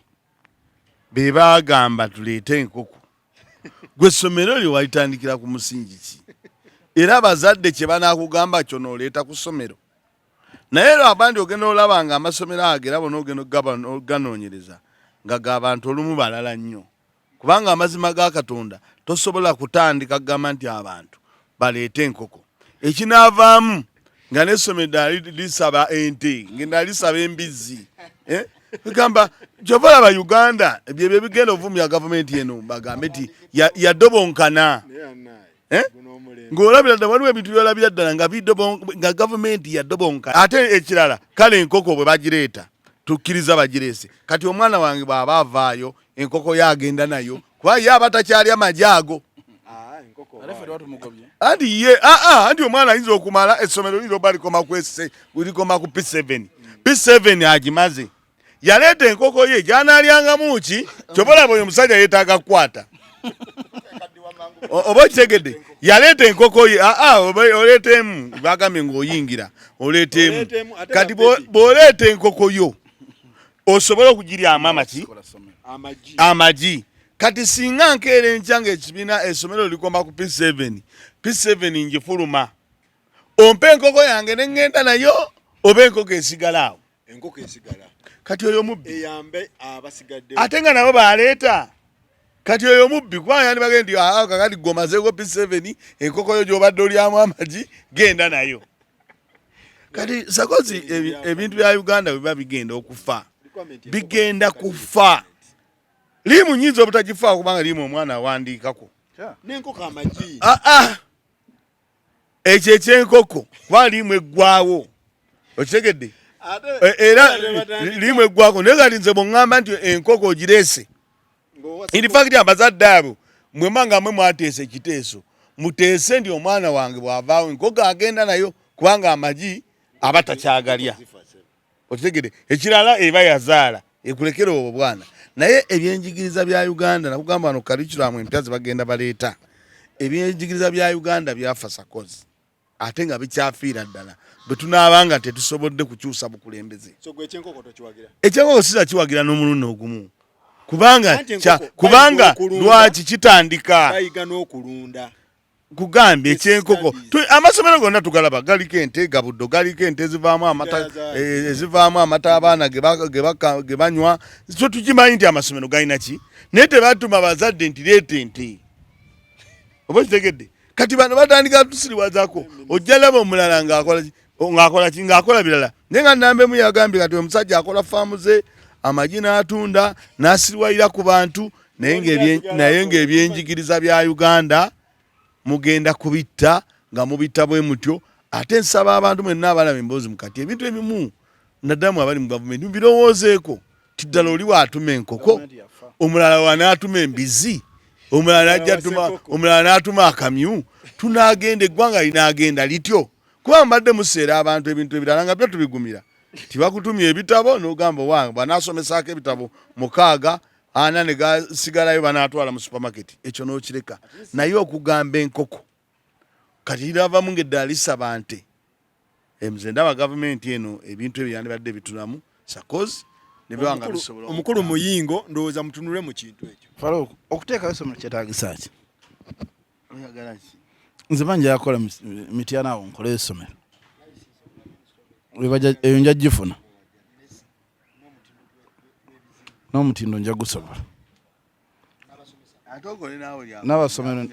be baagamba tuleete enkoko gwe essomero lyo walitandikira ku musingi ki era abazadde kye banaakugamba kyo n'oleeta ku ssomero naye lwo abandi ogenda olaba nga amasomero agera bona ogenda oganoonyereza nga g'abantu olumu balala nnyo kubanga amazima ga Katonda tosobola kutandika kugamba nti abantu baleete enkoko ekinaavaamu nga n'essomero lisaba ente ngenda lisaba embizzi bigamba kyova olaba Uganda ebyo bigenda ovumya gavumenti eno bagambe nti yadobonkana ng'olabira ddala waliwo ebintu byolabira ddala nga gavumenti yadobonka. Ate ekirala kale enkoko bwe bagireeta tukkiriza bagireese kati omwana wange bw'aba avaayo enkoko yagenda nayo kuba ye aba takyalya magi ago. Anti omwana ayinza okumala essomero liro balikoma ku P7 agimaze yaleeta enkoko ye gyanaalyangamu ki kyobalaba oyo omusajja yeetaaga kukwata oba kitegedde yaleeta enkoko ye oleetemu bagambye ng'oyingira oleetemu kati bw'oleeta enkoko yo osobola okugiryamu amagi kati singa nkeera enkya ng'ekibiina essomero likoma ku P7 njifuluma ompe enkoko yange ne ŋŋenda nayo oba enkoko esigala awo kati oyo mubbi ate nga nabo baleeta kati oyo mubbi kuba yandibage nti kakati gomazeeko P7 enkoko yo gy'obadde olyamu amagi genda nayo. Kati sakozi ebintu bya Uganda biba bigenda kufa limu nyinza obutagifa kubanga limu omwana awandiikako ekyo ekyenkoko kuba limu eggwawo okitegedde era limu eggwako naye kati nze bw'ŋŋamba nti enkoko ogireese in fact abazadde abo mwemba nga mwe mwateesa ekiteeso muteese nti omwana wange bw'avaawo enkoko agenda nayo kubanga amagi aba takyagalya okitegedde ekirala eba yazaala ekulekera obwo bwana. Naye ebyenjigiriza bya Uganda nakugamba wano curriculum empya ze bagenda baleeta ebyenjigiriza bya Uganda byafa sakozi ate nga bikyafiira ddala bwe tunaabanga tetusobodde kukyusa bukulembeze. Ekyenkoko sizakiwagira n'omulundi ogumu kubanga lwaki kitandika kugambye ekyenkoko amasomero gonna tugalaba galiko ente gabuddo galiko ente ezivaamu amata abaana ge banywa so tukimanyi nti amasomero galina ki naye tebatuma bazadde nti leeta ente oba kitegedde kati bano batandika tusiriwazako ojja laba omulala ng'akola birala naye nga Nambemu yagambye kati omusajja akola faamu ze amagi n'atunda n'asiriwalira ku bantu naye ng'ebyenjigiriza bya Uganda mugenda kubitta nga mubitta bwe mutyo. Ate nsaba abantu mwenna abalaba Emboozi Mukati ebintu ebimu naddamu abali mu gavumenti mbirowoozeeko tiddala oli waatuma enkoko omulala wanaatuma embizi omulala n'atuma akamyu tunaagenda eggwanga linaagenda lityo kuba mbadde museera abantu ebintu ebirala nga byo tubigumira tibakutumya ebitabo n'ogamba wange banaasomesaako ebitabo 6 ana ne gasigalayo banaatwala mu supermarket ekyo n'okireka naye okugamba enkoko kati liravamu ng'eddala lisaba nte nze ndaba gavumenti eno ebintu ebyo yandibadde bitulamu sakozi nebyanga bisobola omukulu muyingo ndowooza mutunule mu kintu ekyo falo okuteekayo essomero kyetaagisa ki nze banja yakola mityana awo nkole essomero eyo nja gifuna n'omutindo nja gusobola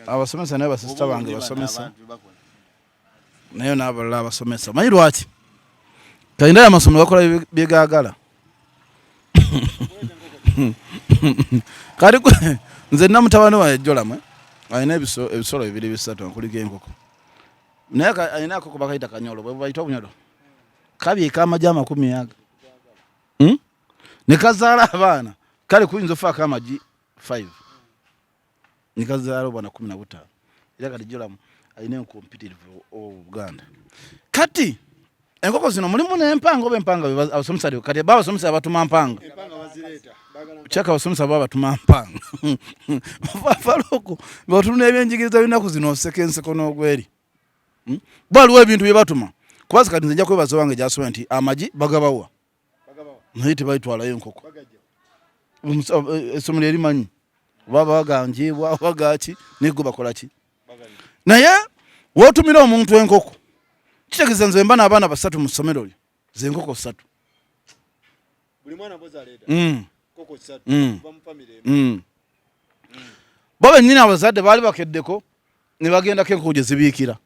abasomesa naye basisita bange basomesa naye n'abalala abasomesa manyi lwaki kalindaya amasomero gakola byegagala kati nze namutabani wa ejjolamu alina ebisolo 2-3 kuliko enkoko naye alina akoko bakayita kanyolo bwe bayita obunyolo kabyeka amagi 100 ne kazaala abaana kale kuyinza ofaako amagi 5 ne kazaala obwana 15 era kati ejjolamu alina encompetitive Buganda. Kati enkoko zino mulimu n'empanga oba empanga abasomesa kati babasomesa batuma mpanga chaka abasomesa batuma mpanga faloko batuna ebyenjigiriza binaku zino osekenseko n'ogweri bwaliwo ebintu bye batuma kubaza kati nze nja kwebaza wange gyasoma nti amagi bagabawa naye tebayitwalayo enkoko essomero erimanyi baba baganjibwa bagaki nego bakola ki naye wotumira omuntu enkoko kitegeeza nze mba n'abaana 3 mu ssomero lyo ze enkoko 3 buli mwana mboza aleeta enkoko 3 kuva mu famire bo bennyini abazadde baali bakeddeko ne bagendako enkoko gye zibiikira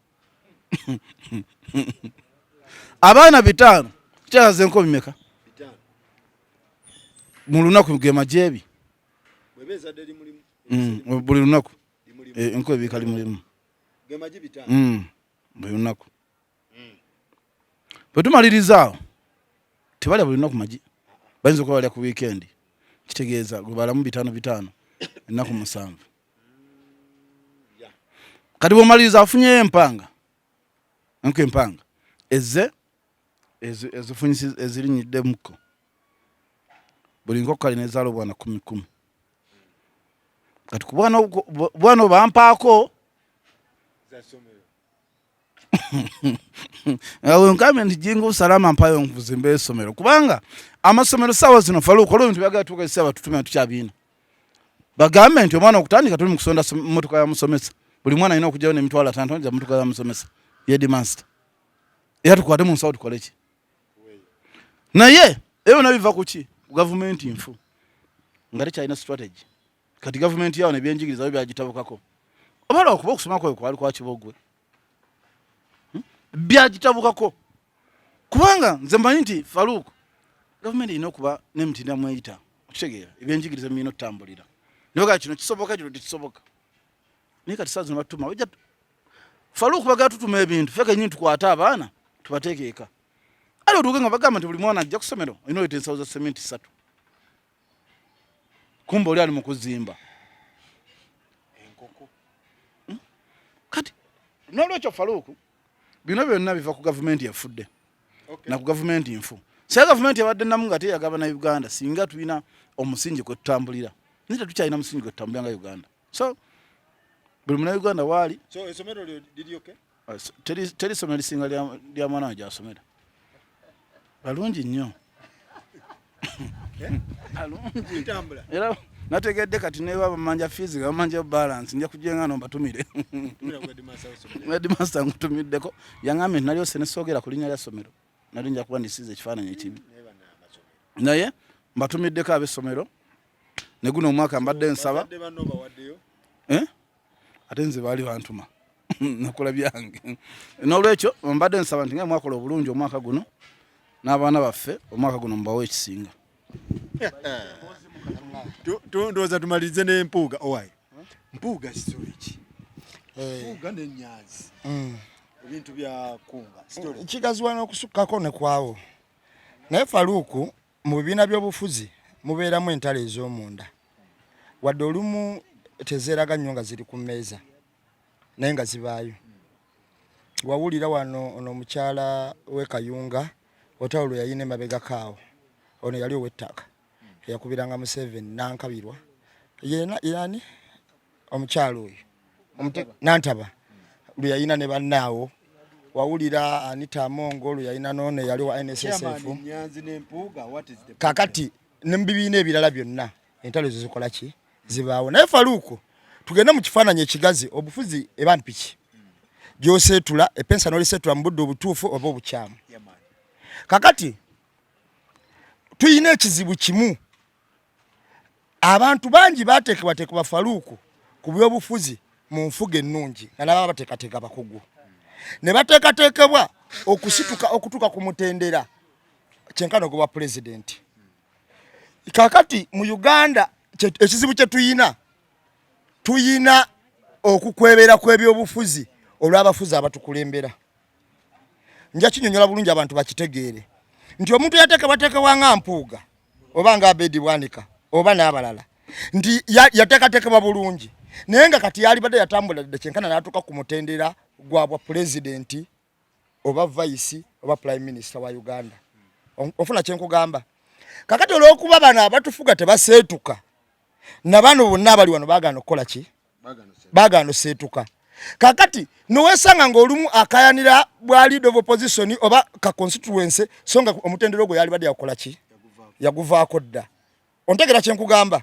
abaana 5 kitegeeza enkoko bimeka mu lunaku ge majeebi buli lunaku enkoko ebiika limulimu Gemaji bitano. Buli lunaku. Bwe tumaliriza tebalya buli lunaku magi. Bayinza okubalya ku weekend. Kitegeeza gubalamu bitano ennaku 7. Kati bw'omaliriza afunye empanga. Anko empanga. Ezifunyisi ezirinyiddemuko. Buli nkoko kalina ezaalo bwana 10. Kati ku bwana bampaako awo nkamenti jingu salama mpayo nkuzimbe esomero kubanga amasomero sawa zino faluko olwo bintu byagala tukese abatutume tukyabina bagambe nti omwana okutandika tuli mu kusonda motoka ya musomesa buli mwana alina okujjayo n'emitwalo 5 ja motoka ya musomesa yedi master era tukwate mu nsawo tukole ki naye eyo nabiva kuki government infu ngati China strategy kati government yao ne byenjigiriza byagitabukako obala okuba okusoma kwayo kwali kwa kibogwe byagitabukako kubanga nze mmanyi nti Faruku government ino kuba n'emitindo mweyita okitegeera ebyenjigiriza mino tambulira nibaga kino kisoboka kino tekisoboka nika tisazo batuma wajja Faruku baga tutuma ebintu feka nyinyi tukwata abaana tubatekeeka alo tugenga bagamba nti buli mwana ajja kusomero ino etensawo za cement 3 kumba oli ali mu kuzimba enkoko kati nolwekyo Faruku bino byonna biva ku government yafudde na ku government infu se government yabadde namu ngate yagaba na Uganda singa tulina omusingi ko tutambulira nita tukyalina musingi ko tutambulira nga Uganda so buli muna Uganda wali so esomero liri okay teri somero singa lya mwana ja somero balungi nnyo alungi tambula era nategedde kati ne baba manja fees ga manja balance nja kujenga no batumire Wadi master ngutumiddeko yangamye nalyo sene sogera kulinya lya somero nali nja kuba ndisize kifaananyi ekibi naye mbatumiddeko abe somero ne guno omwaka mbadde nsaba atenze bali bantuma nakola byange nolwekyo mbadde nsaba nti nga mwakola obulungi omwaka guno n'abaana baffe omwaka guno mbawo ekisinga ndoza tumalize n'empuuga owaye mpuuga story ki mpuuga n'ennyanzi ebintu bya kunga kigaziwa n'okusukkako ne kwawo naye Faruku mu bibiina by'obufuzi mubeeramu entalo ez'omunda wadde olumu tezeeraga nnyo nga ziri ku mmeeza naye nga zibaayo wawulira wano ono omukyala w'e Kayunga otawulo yayina emabega kaawo ono yali ow'ettaka yakubiranga Museveni nankabirwa yani omukyalo oyo nantaba lwe yayina ne bannaawo wawulira Anita Mongo lwe yayina none yali wa NSSF kakati ne mubibiina ebirala byonna entalo ezo zikola ki zibaawo naye Faruku tugenda mu kifaananyi ekigazi obufuzi ebampiki gyoseetula epensa n'oliseetula mu budde obutuufu oba obukyamu kakati tuyina ekizibu kimu abantu bangi bateekebwa Faruku ku byobufuzi mu nfuga ennungi nga nabo bateekateeka bakugu ne bateekateekebwa okutuuka ku mutendera kyenkano gwa pulezidenti kakati mu Uganda ekizibu kye tuyina okukwebera kw'ebyobufuzi olw'abafuzi abatukulembera nja kinyonyola bulungi abantu bakitegeere nti omuntu yateekebwa nga mpuuga oba nga Abedi Bwanika oba n'abalala nti yateekateekebwa bulungi naye nga kati yali badde yatambula dde kyenkana n'atuuka ku mutendera gwa bwa pulezidenti oba vice oba prime minister wa Uganda ofuna kyenkugamba kakati olw'okuba bano abatufuga tebaseetuka na bano bonna abali wano baagaana okukola ki baagaana oseetuka kakati nowesanga ng'olumu akayanira bwa lead of opposition oba ka constituency so nga omutendero gwe yali badde yakola ki yaguvaako dda ontegera kyenkugamba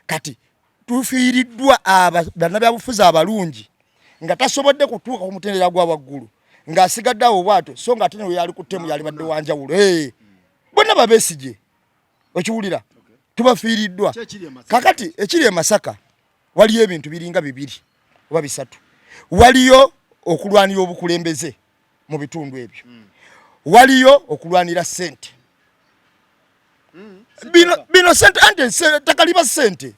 kati tufiiriddwa bannabyabufuzi abalungi nga tasobodde kutuuka ku mutendera gwa waggulu ng'asigadde awo bwato so nga ate ne we yali ku ttemu yali badde wanjawulo bonna babeesige okiwulira tubafiiriddwa kakati ekiri e Masaka waliyo ebintu biringa 2 oba 3 waliyo okulwanira obukulembeze mu bitundu ebyo waliyo okulwanira ssente bino ssente ante takaliba ssente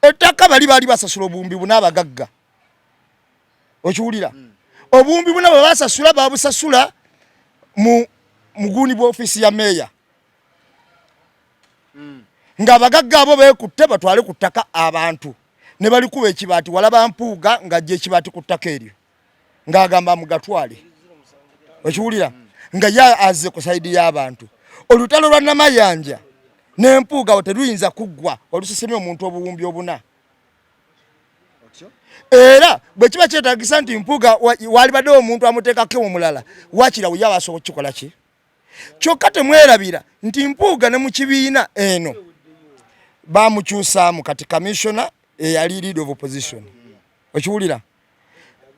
ettaka bali basasula obumbi bunabagagga okiwulira obuwumbi buna bwe basasula babusasula mu muguni bwa ofisi ya meya nga abagagga abo beekutte batwale ku ttaka abantu ne bali kuba ekibaati walaba Mpuuga ng'ajja ekibaati ku ttaka eryo ng'agamba mugatwale okiwulira nga ye azze ku sayidi y'abantu olutalo lwa Namayanja n'Empuuga awo teruyinza kuggwa olusisemye omuntu obuwumbi obuna era bwe kiba kyetaagisa nti Mpuuga wali baddewo omuntu amuteekako omulala wakira we yaba asobola kukikola ki kyokka temwerabira nti Mpuuga ne mu kibiina eno bamukyusaamu kati commissioner eyali leader of opposition okiwulira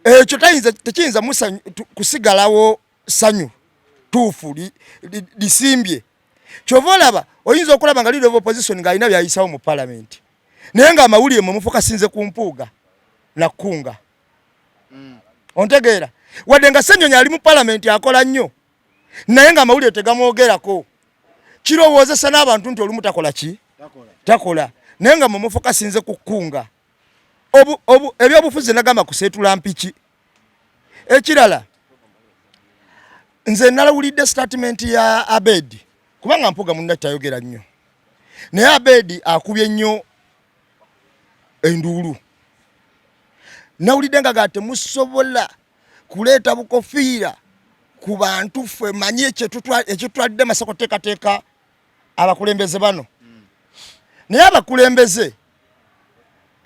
ekyo tekiyinza kusigalawo sanyu tuufu lisimbye kyova olaba oyinza okulaba nga leader of opposition ng'alina byayisawo mu parliament naye nga amawulire mwe mufokasinze ku Mpuuga nakunga ontegeera wadde nga Ssenyonyi ali mu parliament akola nnyo naye nga amawulire tegamwogerako kirowoozesa n'abantu nti olumu takola ki takola naye nga mwe mufokasinze ku kkunga ebyobufuzi nagamba kuseetula mpiki ekirala nze nalawulidde statement ya Abedi kubanga Mpuuga munna tayogera nnyo naye Abedi akubye nnyo enduulu nawulidde nga temusobola kuleeta bukofiira ku bantu ffe manyi ekitwalidde Masako teekateeka abakulembeze bano naye abakulembeze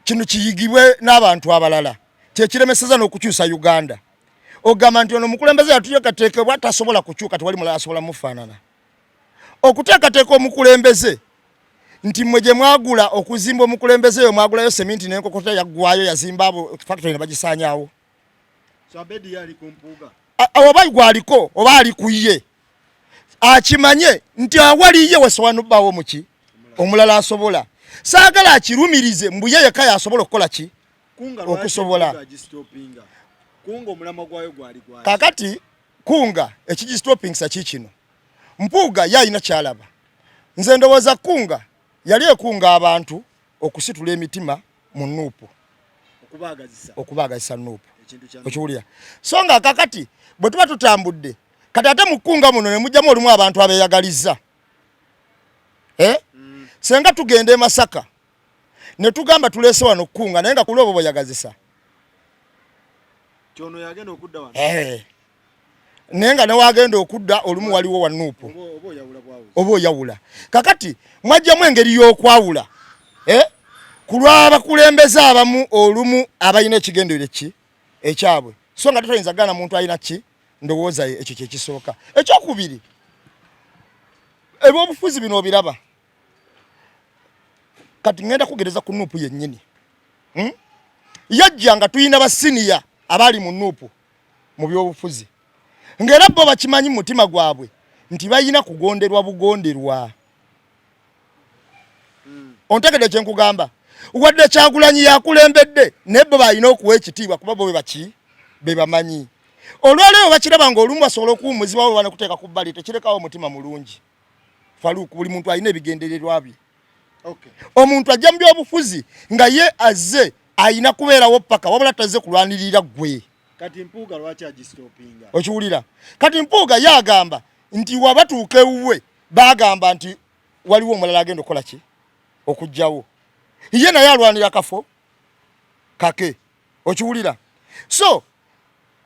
kino kiyigibwe n'abantu abalala kyekiremeseza n'okukyusa Uganda ogamba nti ono omukulembeze yatuteekateekebwa tasobola kukyuka tewali mulala asobola mufaanana okuteekateeka omukulembeze nti mwe gye mwagula okuzimba omukulembeze oyo mwagulayo seminti n'enkokota yaggwayo yazimba abo factory ne bagisaanyaawo oba gwaliko oba ali ku ye akimanye nti awali ye wesowanubbawo muki omulala asobola saagala akirumirize mbu ye yekka yasobola okukola ki okusobola kakati kunga ekigistoppingisa kikino Mpuuga yalina kyalaba nze ndowooza kunga yali ekunga abantu okusitula emitima mu Nuupu okubaagazisa Nuupu okiwulira so nga kakati bwe tuba tutambudde kati ate mu kkunga muno ne mujjamu olumu abantu abeeyagalizza senga tugende Masaka ne tugamba tuleese wano kkunga naye nga kuli obwo bweyagazisa kyono yagenda okudda wano naye nga newagenda okudda olumu waliwo wa Nuupu oba oyawula kakati mwajjamu engeri y'okwawula ku lw'abakulembeze abamu olumu abalina ekigendere ki ekyabwe so nga toyinza gana muntu alina ki ndowooza ekyo kyekisooka ekyokubiri ebyobufuzi bino obiraba kati ngenda kugereza ku Nuupu yennyini yajja nga tuyina basiniya abali mu Nuupu mu byobufuzi ng'era bo bakimanyi mu mutima gwabwe nti bayina kugonderwa bugonderwa ontegedde kye nkugamba wadde Kyagulanyi yakulembedde naye bo balina okuwa ekitiibwa kuba bo be bamanyi olwaleero bakiraba ng'olumu basobola okuwumuzibwa bo banakuteeka ku bbali tekirekawo omutima mulungi Faluku buli muntu alina ebigendererwa bye omuntu ajja mu byobufuzi nga ye azze ayina kubeerawo paka wabula tazze kulwanirira ggwe kati Mpuuga lwaki agistopinga okiwulira kati Mpuuga yagamba nti wabatuuka ewuwe bagamba nti waliwo omulala agenda okukola ki okujjawo ye naye alwanira kafo kake okiwulira so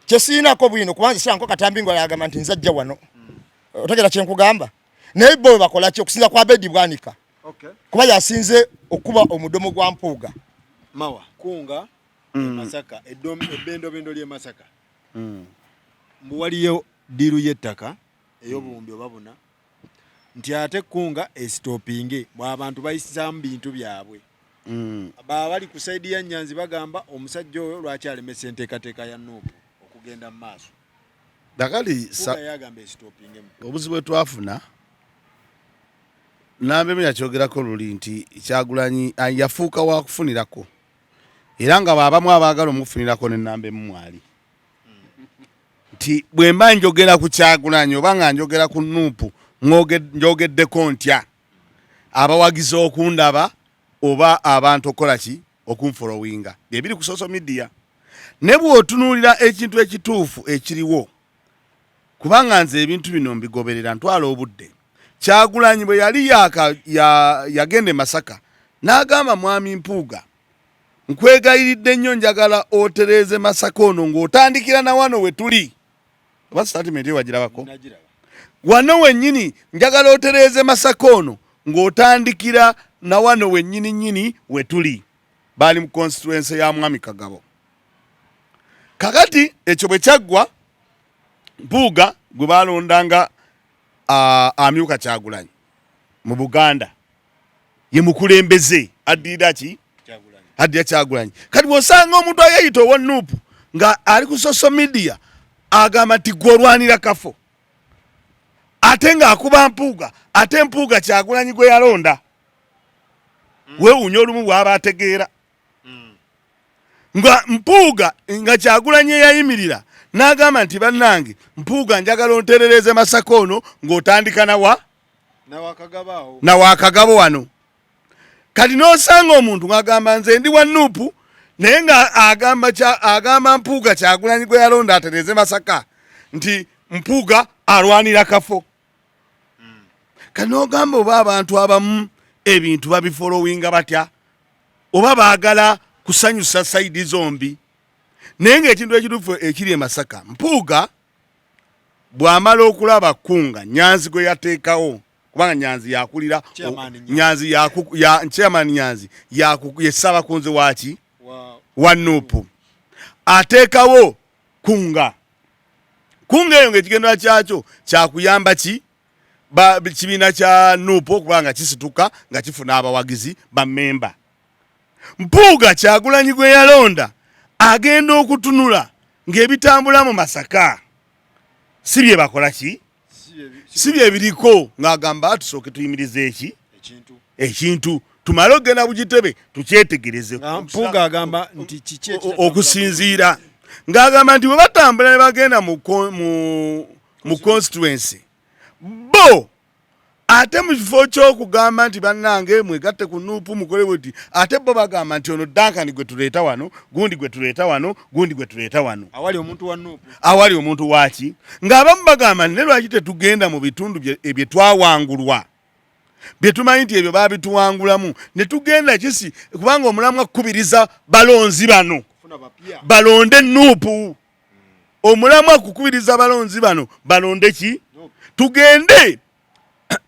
kyesiinako bwino kubanga siranko katambi ngo yagamba nti nzajja wano otegera kyenkugamba naye bo bakola ki okusinza kwa Abedi Bwanika kuba yasinze okuba omudomo gwa Mpuuga mawa kunga Masaka ebbendo lye Masaka mbu waliyo diru y'ettaka ey'obuwumbi oba buna nti ate kunga estopinge abantu bayisizaamu bintu byabwe baba bali ku saidi ya Nyanzi bagamba omusajja oyo lwaki alemesa enteekateeka ya Nuupu okugenda mu maaso dakali yagamba estopinge obuzibu bwe twafuna nambe yakyogerako luli nti Kyagulanyi yafuuka wa kufunirako era nga baabamu abaagala omufunirako n'ennamba emu mwali nti bwe mba njogera ku Kyagulanyi oba nga njogera ku Nuupu njogeddeko ntya abawagizi okundaba oba abantu okola ki okunfolowinga bye biri ku social media ne bw'otunuulira ekintu ekituufu ekiriwo kubanga nze ebintu bino mbigoberera ntwala obudde. Kyagulanyi bwe yali yagenda e Masaka n'agamba mwami Mpuuga, nkwegayiridde nnyo njagala otereeze Masaka ono ng'otandikira na wano we tuli. Oba statement wagirabako? Wano wennyini njagala otereeze Masaka ono ng'otandikira na wano wennyini nnyini we tuli. Baali mu constituency ya Mwami Kagabo. Kakati ekyo bwe kyaggwa Mpuuga gwe baalondanga amyuka Kyagulanyi mu Buganda ye mukulembeze addira ki addira Kyagulanyi. Kati bw'osanga omuntu ayayita owa Nuupu nga ali ku social media agamba nti gwe olwanira kafo ate ng'akuba Mpuuga, ate Mpuuga Kyagulanyi gwe yalonda. Weewuunya olumu bw'aba ategeera nga Mpuuga nga Kyagulanyi eyayimirira n'agamba nti bannange Mpuuga njagala onterereeze Masaka ono ng'otandika na Wakagabo wano. Kati n'osanga omuntu ng'agamba nze ndi wa Nuupu naye nga agamba Mpuuga Kyagulanyi gwe yalonda atereeze Masaka nti Mpuuga alwanira kafo. Kati n'ogamba oba abantu abamu ebintu babifolowinga batya oba baagala kusanyusa sayidi zombi. Naye ng'ekintu ekituufu ekiri e Masaka, Mpuuga bw'amala okulaba Kkunga Nyanzi gwe yateekawo kubanga Nyanzi yakulira chairman Nyanzi ye Ssaabakunzi waki wa Nuupu ateekawo Kkunga eyo ng'ekigendera kyakyo kyakuyamba ki kibiina kya Nuupu okuba nga kisituka nga kifuna abawagizi ba memba. Mpuuga Kyagulanyi gwe yalonda agenda okutunula ng'ebitambula mu Masaka si bye bakola ki si bye biriko ng'agamba tusooke tuyimirize ekintu tumale okugenda bugitebe tukyetegereze. Mpuuga agamba nti kiki okusinziira ng'agamba nti bwe batambula ne bagenda mu constituency bo ate mu kifo ky'okugamba nti bannange mwegatte ku Nuupu mukole bweti ate bo bagamba nti ono Dankani gwe tuleeta wano gundi gwe tuleeta wano gundi gwe tuleeta wano awali omuntu wa Nuupu awali omuntu waki ng'abamu bagamba ne lwaki tetugenda mu bitundu bye twawangulwa bye tumanyi nti ebyo baabituwangulamu ne tugenda kisi kubanga omulamwa akukubiriza balonzi bano balonde Nuupu omulamwa akukubiriza balonzi bano balonde ki tugende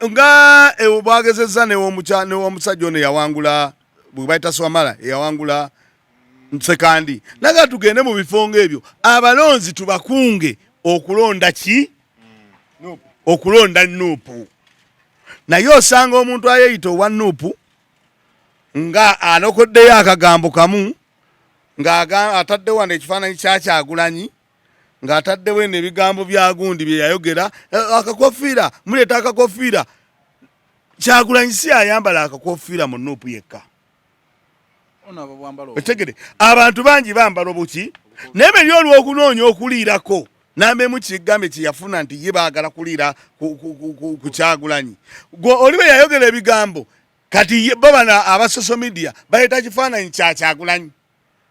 nga bwagezezza n'omusajja ono yawangula bwe bayita Swamala yawangula Sekandi naga tugende mu bifo ng'ebyo abalonzi tubakunge okulonda ki okulonda Nuupu. Naye osanga omuntu ayeyita owa Nuupu nga anokoddeyo akagambo kamu ng'atadde wano ekifaananyi kya Kyagulanyi ng'ataddewo n'ebigambo bya gundi bye yayogera akakofiira muleeta akakofiira. Kyagulanyi si ayambala akakofiira mu Nuupu yekka. Otegere abantu bangi bambala obuki naye beri olw'okunoonya okuliirako n'amemu kigambe kye yafuna nti ye baagala kuliira ku Kyagulanyi gwe oli bwe yayogera ebigambo kati bo bana aba social media baleeta kifaananyi kya Kyagulanyi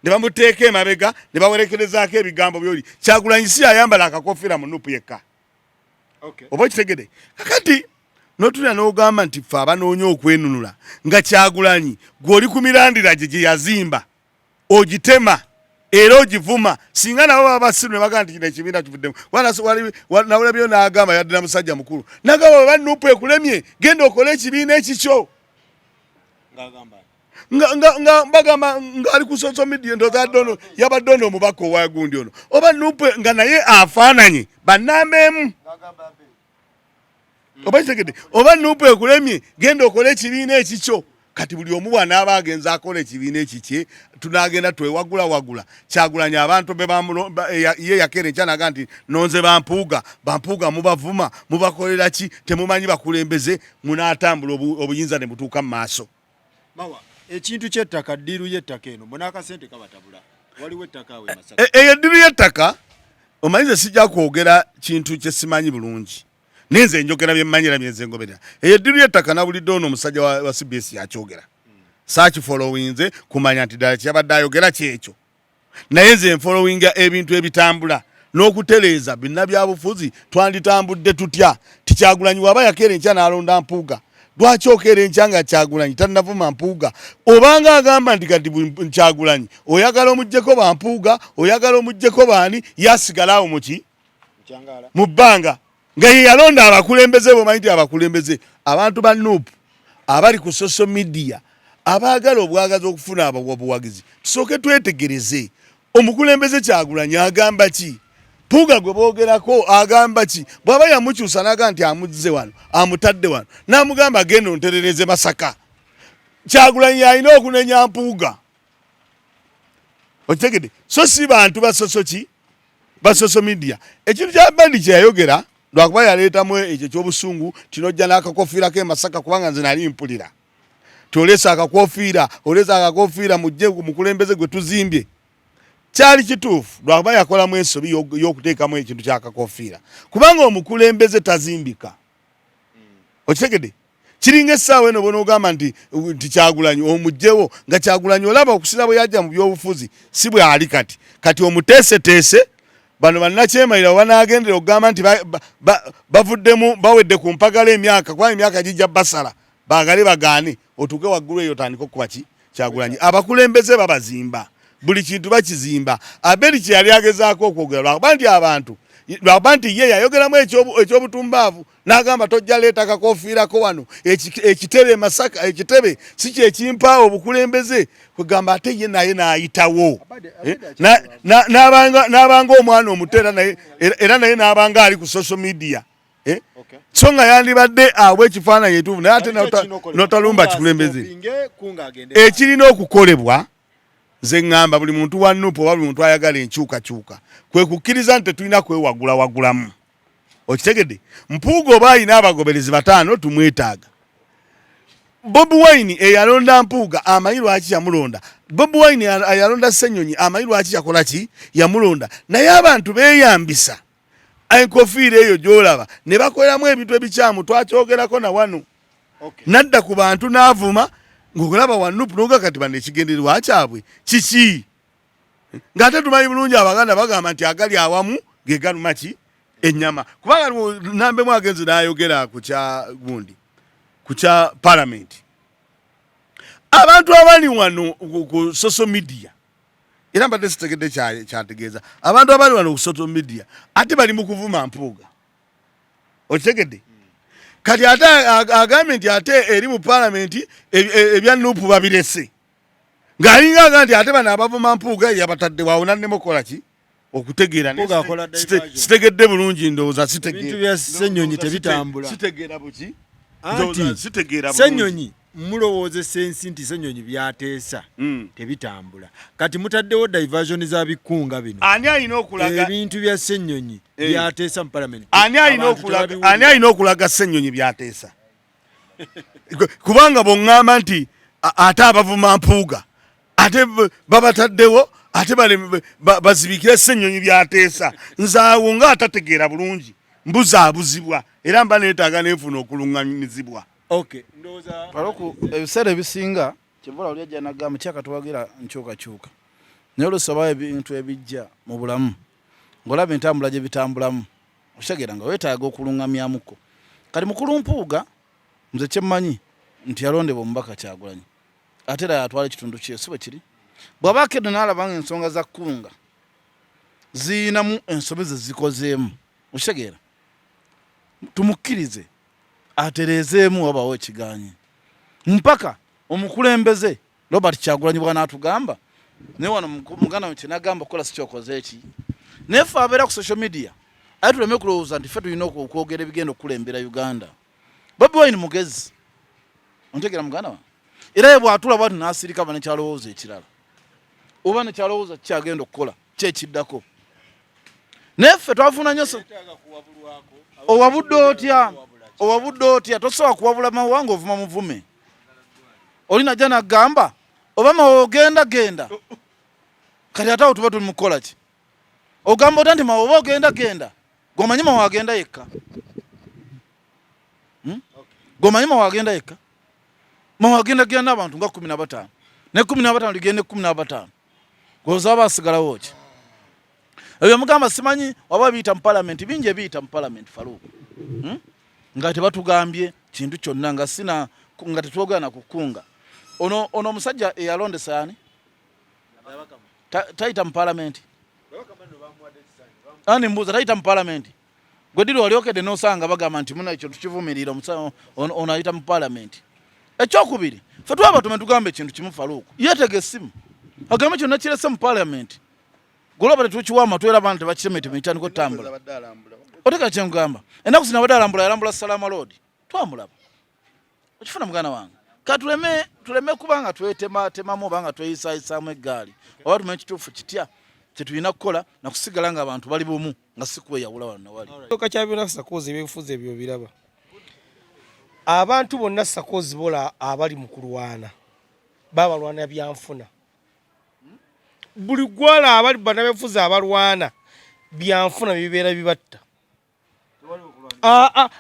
ne bamuteeka emabega ne bawerekerezaako ebigambo byoli. Kyagulanyi si ayambala akakofiira mu Nuupu yekka. Oba okitegede kakati n'otulira n'ogamba nti ffe abanoonya okwenunula nga Kyagulanyi gw'oli ku mirandira gye yazimba ogitema era ogivuma singa nabo baba basiru ne bagamba nti kino ekibiina kivuddemu nawulabyo n'agamba yadde na musajja mukulu n'agamba bwe Nuupu ekulemye genda okole ekibiina ekikyo nga bagamba ng'ali ku social media ndozaadde yabadde ono omubaka owa gundi ono oba Nuupu nga naye afaananye bannambeemu oba kitegedde oba Nuupu ekulemye genda okole ekibiina ekikyo. Kati buli omu bw'anaaba agenza akola ekibiina ekikye tunaagenda twewagula Kyagulanyi abantu ye yakera enkya naga nti nonze bampuuga mubavuma mubakolera ki temumanyi bakulembeze munaatambula obuyinza ne butuuka mu maaso. Ekintu ky'ettaka ddiiru y'ettaka eno munaakasente kabatabula waliwo ettaka awe Masaka eyo ddiiru y'ettaka omanyize sijja kwogera kintu kye simanyi bulungi nenze njogera bye mmanyira byenze ngoberera. Eyo ddiiru y'ettaka nabulidde ono omusajja wa CBS yakyogera saakifolowinze kumanya nti ddala kyabadde ayogera kyekyo naye nze nfolowinga ebintu ebitambula n'okutereeza binna byabufuzi twanditambudde tutya tikyagulanyi waba yakeera enkya n'alonda mpuuga lwaki okeera enkya nga Kyagulanyi tannavuma mpuuga obanga agamba nti kati Kyagulanyi oyagala omuggyeko bampuuga oyagala omuggyeko baani yasigala awo muki mu bbanga nga ye yalonda abakulembeze bomanyi nti abakulembeze abantu ba Nuupu abali ku social media abaagala obwagazi okufuna obuwagizi tusooke twetegereze omukulembeze Kyagulanyi agamba ki Puuga gwe boogerako agamba ki bw'aba yamukyusa n'agamba nti amuzze wano amutadde wano n'amugamba genda onterereze Masaka Kyagulanyi alina okunenya Mpuuga okitegedde so si bantu basoso ki basoso media ekintu kya bandi kye yayogera lwakuba yaleetamu ekyo ky'obusungu tinojja n'akakofiira ke Masaka kubanga nze nali mpulira tolesa akakofiira mujje mukulembeze gwe tuzimbye kyali kituufu lwakuba yakolamu ensobi y'okuteekamu ekintu kyakakofiira kubanga omukulembeze tazimbika okitegedde kiringa essaawa eno bonaogamba nti Kyagulanyi omugjewo nga Kyagulanyi olaba okusira bwe yajja mu byobufuzi si bwe ali kati omuteeseteese bano bannakyemalira banaagendera okugamba nti bavuddemu bawedde ku mpagala emyaka kuba emyaka gijja basala baagale bagaane otuuke waggulu eyo otandika okuba Kyagulanyi abakulembeze babazimba buli kintu bakizimba Abeli kye yali agezaako okwogera lwakuba nti abantu lwakuba nti ye yayogeramu ekyobutumbaavu n'agamba tojja leeta akakofiirako wano ekitebe Masaka ekitebe si kyekimpaawo obukulembeze kwegamba ate ye naye n'ayitawo n'abanga omwana omuto era naye n'abanga ali ku social media so nga yandibadde awa ekifaananyi etuufu naye ate notalumba kikulembeze ekirina okukolebwa nze ngamba buli muntu wa Nuupu oba buli muntu ayagala enkyukakyuka kwe kukkiriza nti tulina kwewagulawagulamu okitegedde Mpuuga oba alina abagoberezi 5 tumwetaaga Bobi Wine eyalonda Mpuuga amanyi lwaki yamulonda Bobi Wine eyalonda Ssenyonyi amanyi lwaki yakola ki yamulonda naye abantu beeyambisa enkofiira eyo gy'olaba ne bakoleramu ebintu ebikyamu twakyogerako na wano nadda ku bantu n'avuma ng'okulaba wa Nuupu n'oga kati bano ekigendererwa kyabwe kiki ng'ate tumanyi bulungi Abaganda bagamba nti agali awamu ge galuma ki ennyama kubanga Nambemu agenze n'ayogera ku kya palamenti abantu abali wano ku social media era mbadde sitegedde kyategeeza abantu abali wano ku social media ate bali mu kuvuma Mpuuga okitegedde kati ate agambye nti ate eri mu palamenti ebya Nuupu babirese ng'alinga agamba nti ate bano abavuma Mpuuga yabatadde waawo nannemu kola ki okutegeera sitegedde bulungi ndowooza sitegeera Ssenyonyi tebitambula sitegeera buki sitegeera Ssenyonyi mulowooze sensi nti Ssenyonyi byateesa tebitambula kati mutaddewo diversion za bikunga bino ani alina okulaga ebintu bya Ssenyonyi byateesa mu palamenti ani alina okulaga Ssenyonyi byateesa kubanga bw'oŋŋamba nti ate abavuma Mpuuga ate babataddewo ate bazibikire Ssenyonyi byateesa nzaawo nga atategeera bulungi mbuzaabuzibwa era mba neetaaga neefuna okuluŋŋanyizibwa paloku ebiseera ebisinga kyebula oli ajja nagamba kyaka tuwagira nkyukakyuka naye olusobayo ebintu ebijja mu bulamu ng'olaba entambula gye bitambulamu okitegeera nga weetaaga okuluŋŋamyamuko kati mukulu Mpuuga nze kyemmanyi nti yalondebwa omubaka Kyagulanyi ate era yatwala ekitundu kye si bwe kiri bw'aba akedde n'alaba nga ensonga za kkunga ziinamu ensobi ze zikozeemu okitegeera tumukkirize atereezeemu wabawo ekigaanyi mpaka omukulembeze Robert Kyagulanyi bw'anaatugamba naye wano muganda kye nagamba okukola si kyokoze eki naye ffe abeera ku social media aye tuleme kulowooza nti ffe tulina okwogera ebigenda okukulembera Uganda Bobi Wine mugezi ontegeera muganda wa era ye bw'atula bwati n'asirika ba nekyalowooza ekirala oba nekyalowooza kikyagenda okukola kyekiddako naye ffe twafuna nnyo owabudde otya tosobola kuwabula mawanga ovuma muvume oli najja nagamba obama ogenda genda kati ate awo tuba tuli mukukola ki ogamba ota nti mawoba ogenda genda gomanyi mawa agenda yekka gomanyi mawa agenda yekka mawa agenda genda n'abantu nga 15 ne 15 ligende 15 gozaba asigalawo ki ebyo mugamba simanyi waba biyita mu parliament bingi ebiyita mu parliament Faruku nga tebatugambye kintu kyonna nga sina nga tetwogera na kukunga ono omusajja eyalondesa yani tayita mu parliament ani mbuuza tayita mu parliament gwe diri waliokedde n'osanga bagamba nti muna ekyo tukivumirira ono ayita mu parliament ekyokubiri ffe twaba tume tugambe ekintu kimu Faruku yeetega essimu agambe kyonna kirese mu parliament golaba tetukiwama twera abantu tebakireme temitandika otambula oteka kyengamba ennaku zino abadde alambula Salama Road twamulaba okifuna muganda wange katuleme kubanga twetemamu obanga tweyisaayisaamu eggaali oba tumenye ekituufu kitya kyetulina kukola nakusigala nga abantu bali bumu nga si kweyawula wano nawali kyoka kyabyonna sakoozi ebyebufuzi ebyo biraba abantu bonna sakoozi bola abali mu kulwana babalwana byanfuna buli gwala abali bannabyabufuzi abalwana byanfuna bibeera bibatta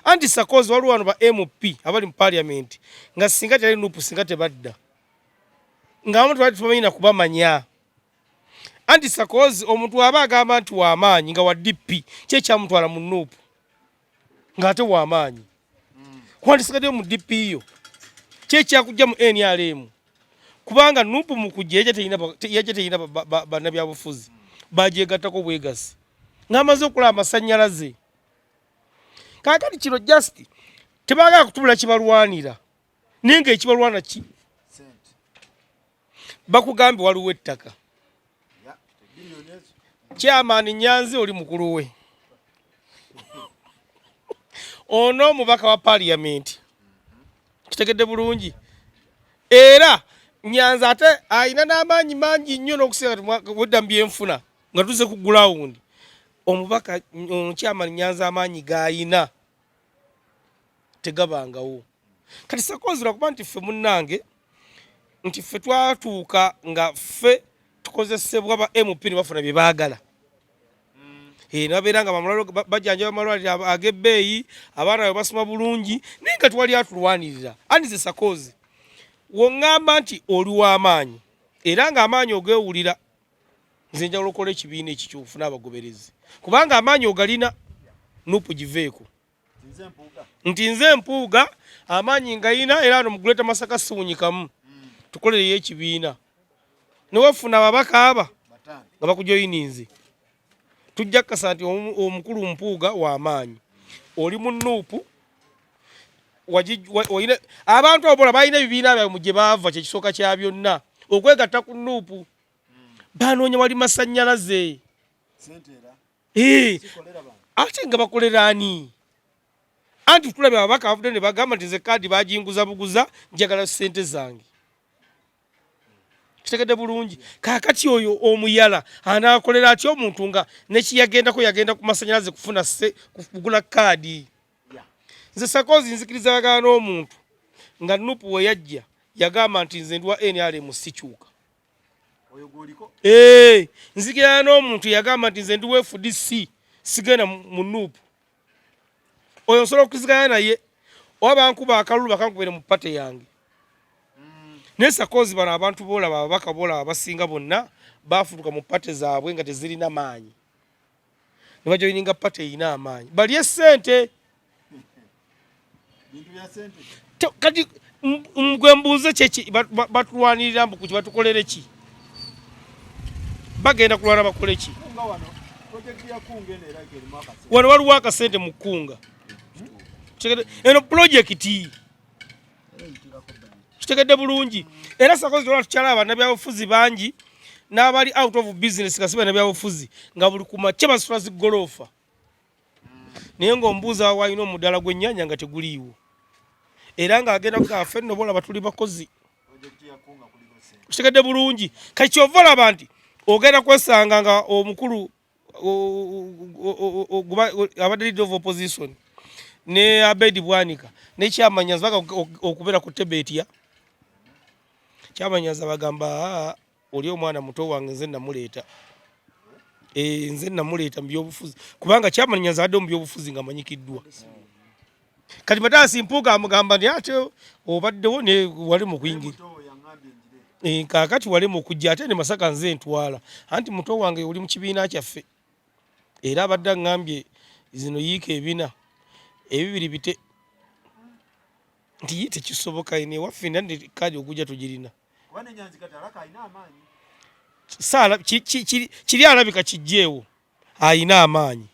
anti sakoozi waliwo wano ba MP abali mu parliament nga singa teyali nupu singa tebadda nga abantu bali tubamanyi na kubamanya anti sakoozi omuntu aba agamba nti w'amaanyi nga wa DP kyekyamutwala mu nupu ng'ate w'amaanyi kwandisigaddeyo mu DP yo kyekyakujja mu NRM kubanga nupu mu kujja yajja teyina bannabyabufuzi bagyegattako bwegasi ng'amaze okulaba amasannyalaze kaakati kino just tebaagala kutubula kibalwanira naye nga ekibalwana ki bakugambye waliwo ettaka kyamaani Nyanzi oli mukulu we ono omubaka wa parliament kitegedde bulungi era Nyanzi ate ayina n'amaanyi mangi nnyo n'okusinga wedda mu byenfuna nga tuze ku gulawundi omubaka kyamaani Nyanzi amaanyi g'ayina tegabangawo kati sakoozi lwakuba nti ffe munnange nti ffe twatuuka nga ffe tukozesebwa ba MP ne bafuna bye baagala nabeera nga bajjanjaba amalwaliro ag'ebbeeyi abaana bwe basoma bulungi naye nga twali atulwanirira andi ze sakoozi woŋŋamba nti oli w'amaanyi era ng'amaanyi ogeewulira nze njagala okola ekibiina ekikyufu n'abagoberezi kubanga amaanyi ogalina nupu giveeko nti nze empuuga amaanyi ngayina era no muguleta Masaka siwunyikamu tukolereyo ekibiina newafuna ababaka aba nga bakujoyininze tujja kukasa nti omukulu mpuuga w'amaanyi oli mu nuupu abantu abola balina ebibiina byabwe gye baava kyekisooka kya byonna okwegatta ku nuupu banoonya wali masannyalaze ate nga bakolera ani anti tulabye ababaka bavudde ne bagamba nti nze kaadi baginguza buguza njagala ssente zange kitegedde bulungi kaakati oyo omuyala anaakolera atya omuntu nga nekiyagendako yagenda ku masannyalaze kufuna kugula kaadi nze sakoozi nzikiriza bagala n'omuntu nga nupu we yajja yagamba nti nze ndi wa NRM sikyuka nzikiriza n'omuntu yagamba nti nze ndi wa FDC sigenda mu nupu oyo nsobola okukiziganya naye oba bankuba akalulu bakankubire mu pate yange naye sakoozi bano abantu boolaba ababaka boolaba abasinga bonna baafutuka mu pate zaabwe nga tezirina maanyi ne bajoyininga pate erina amaanyi balye ssente kati gwe mbuuze kyeki batulwanirira mbu kuki batukolere ki bagenda kulwana bakole ki wano waliwo akasente mu kkunga eno pulojekiti kitegedde bulungi era sakoozi olwa tukyala bannabyabufuzi bangi n'abali out of business nga si bannabyabufuzi nga buli kumakye basula zigoloofa naye ng'ombuuza wayina omuddala gw'ennyanja nga teguliiwo era ng'agenda kugamba ffe nno boolaba tuli bakozi kitegedde bulungi kati kyova olaba nti ogenda kwesanga nga omukulu abadde leader of opposition ne Abedi Bwanika ne Kyamanyazi baga okubeera ku tebetya Kyamanyazi bagamba oli omwana muto wange nze namuleeta nze namuleeta mu byobufuzi kubanga Kyamanyazi adde mu byobufuzi nga manyikiddwa kati Mataasi Mpuuga amugamba nti ate obaddewo ne wali mu kuyingira Kaakati wali mu kujja ate ne Masaka nze ntwala anti muto wange uli mu kibiina kyaffe era abadde ngambye zino yiika ebina ebibiri bite nti yite kisoboka ine waffe ndi kadi okujja tugirina sala kiri alabika kijjeewo ayina amaanyi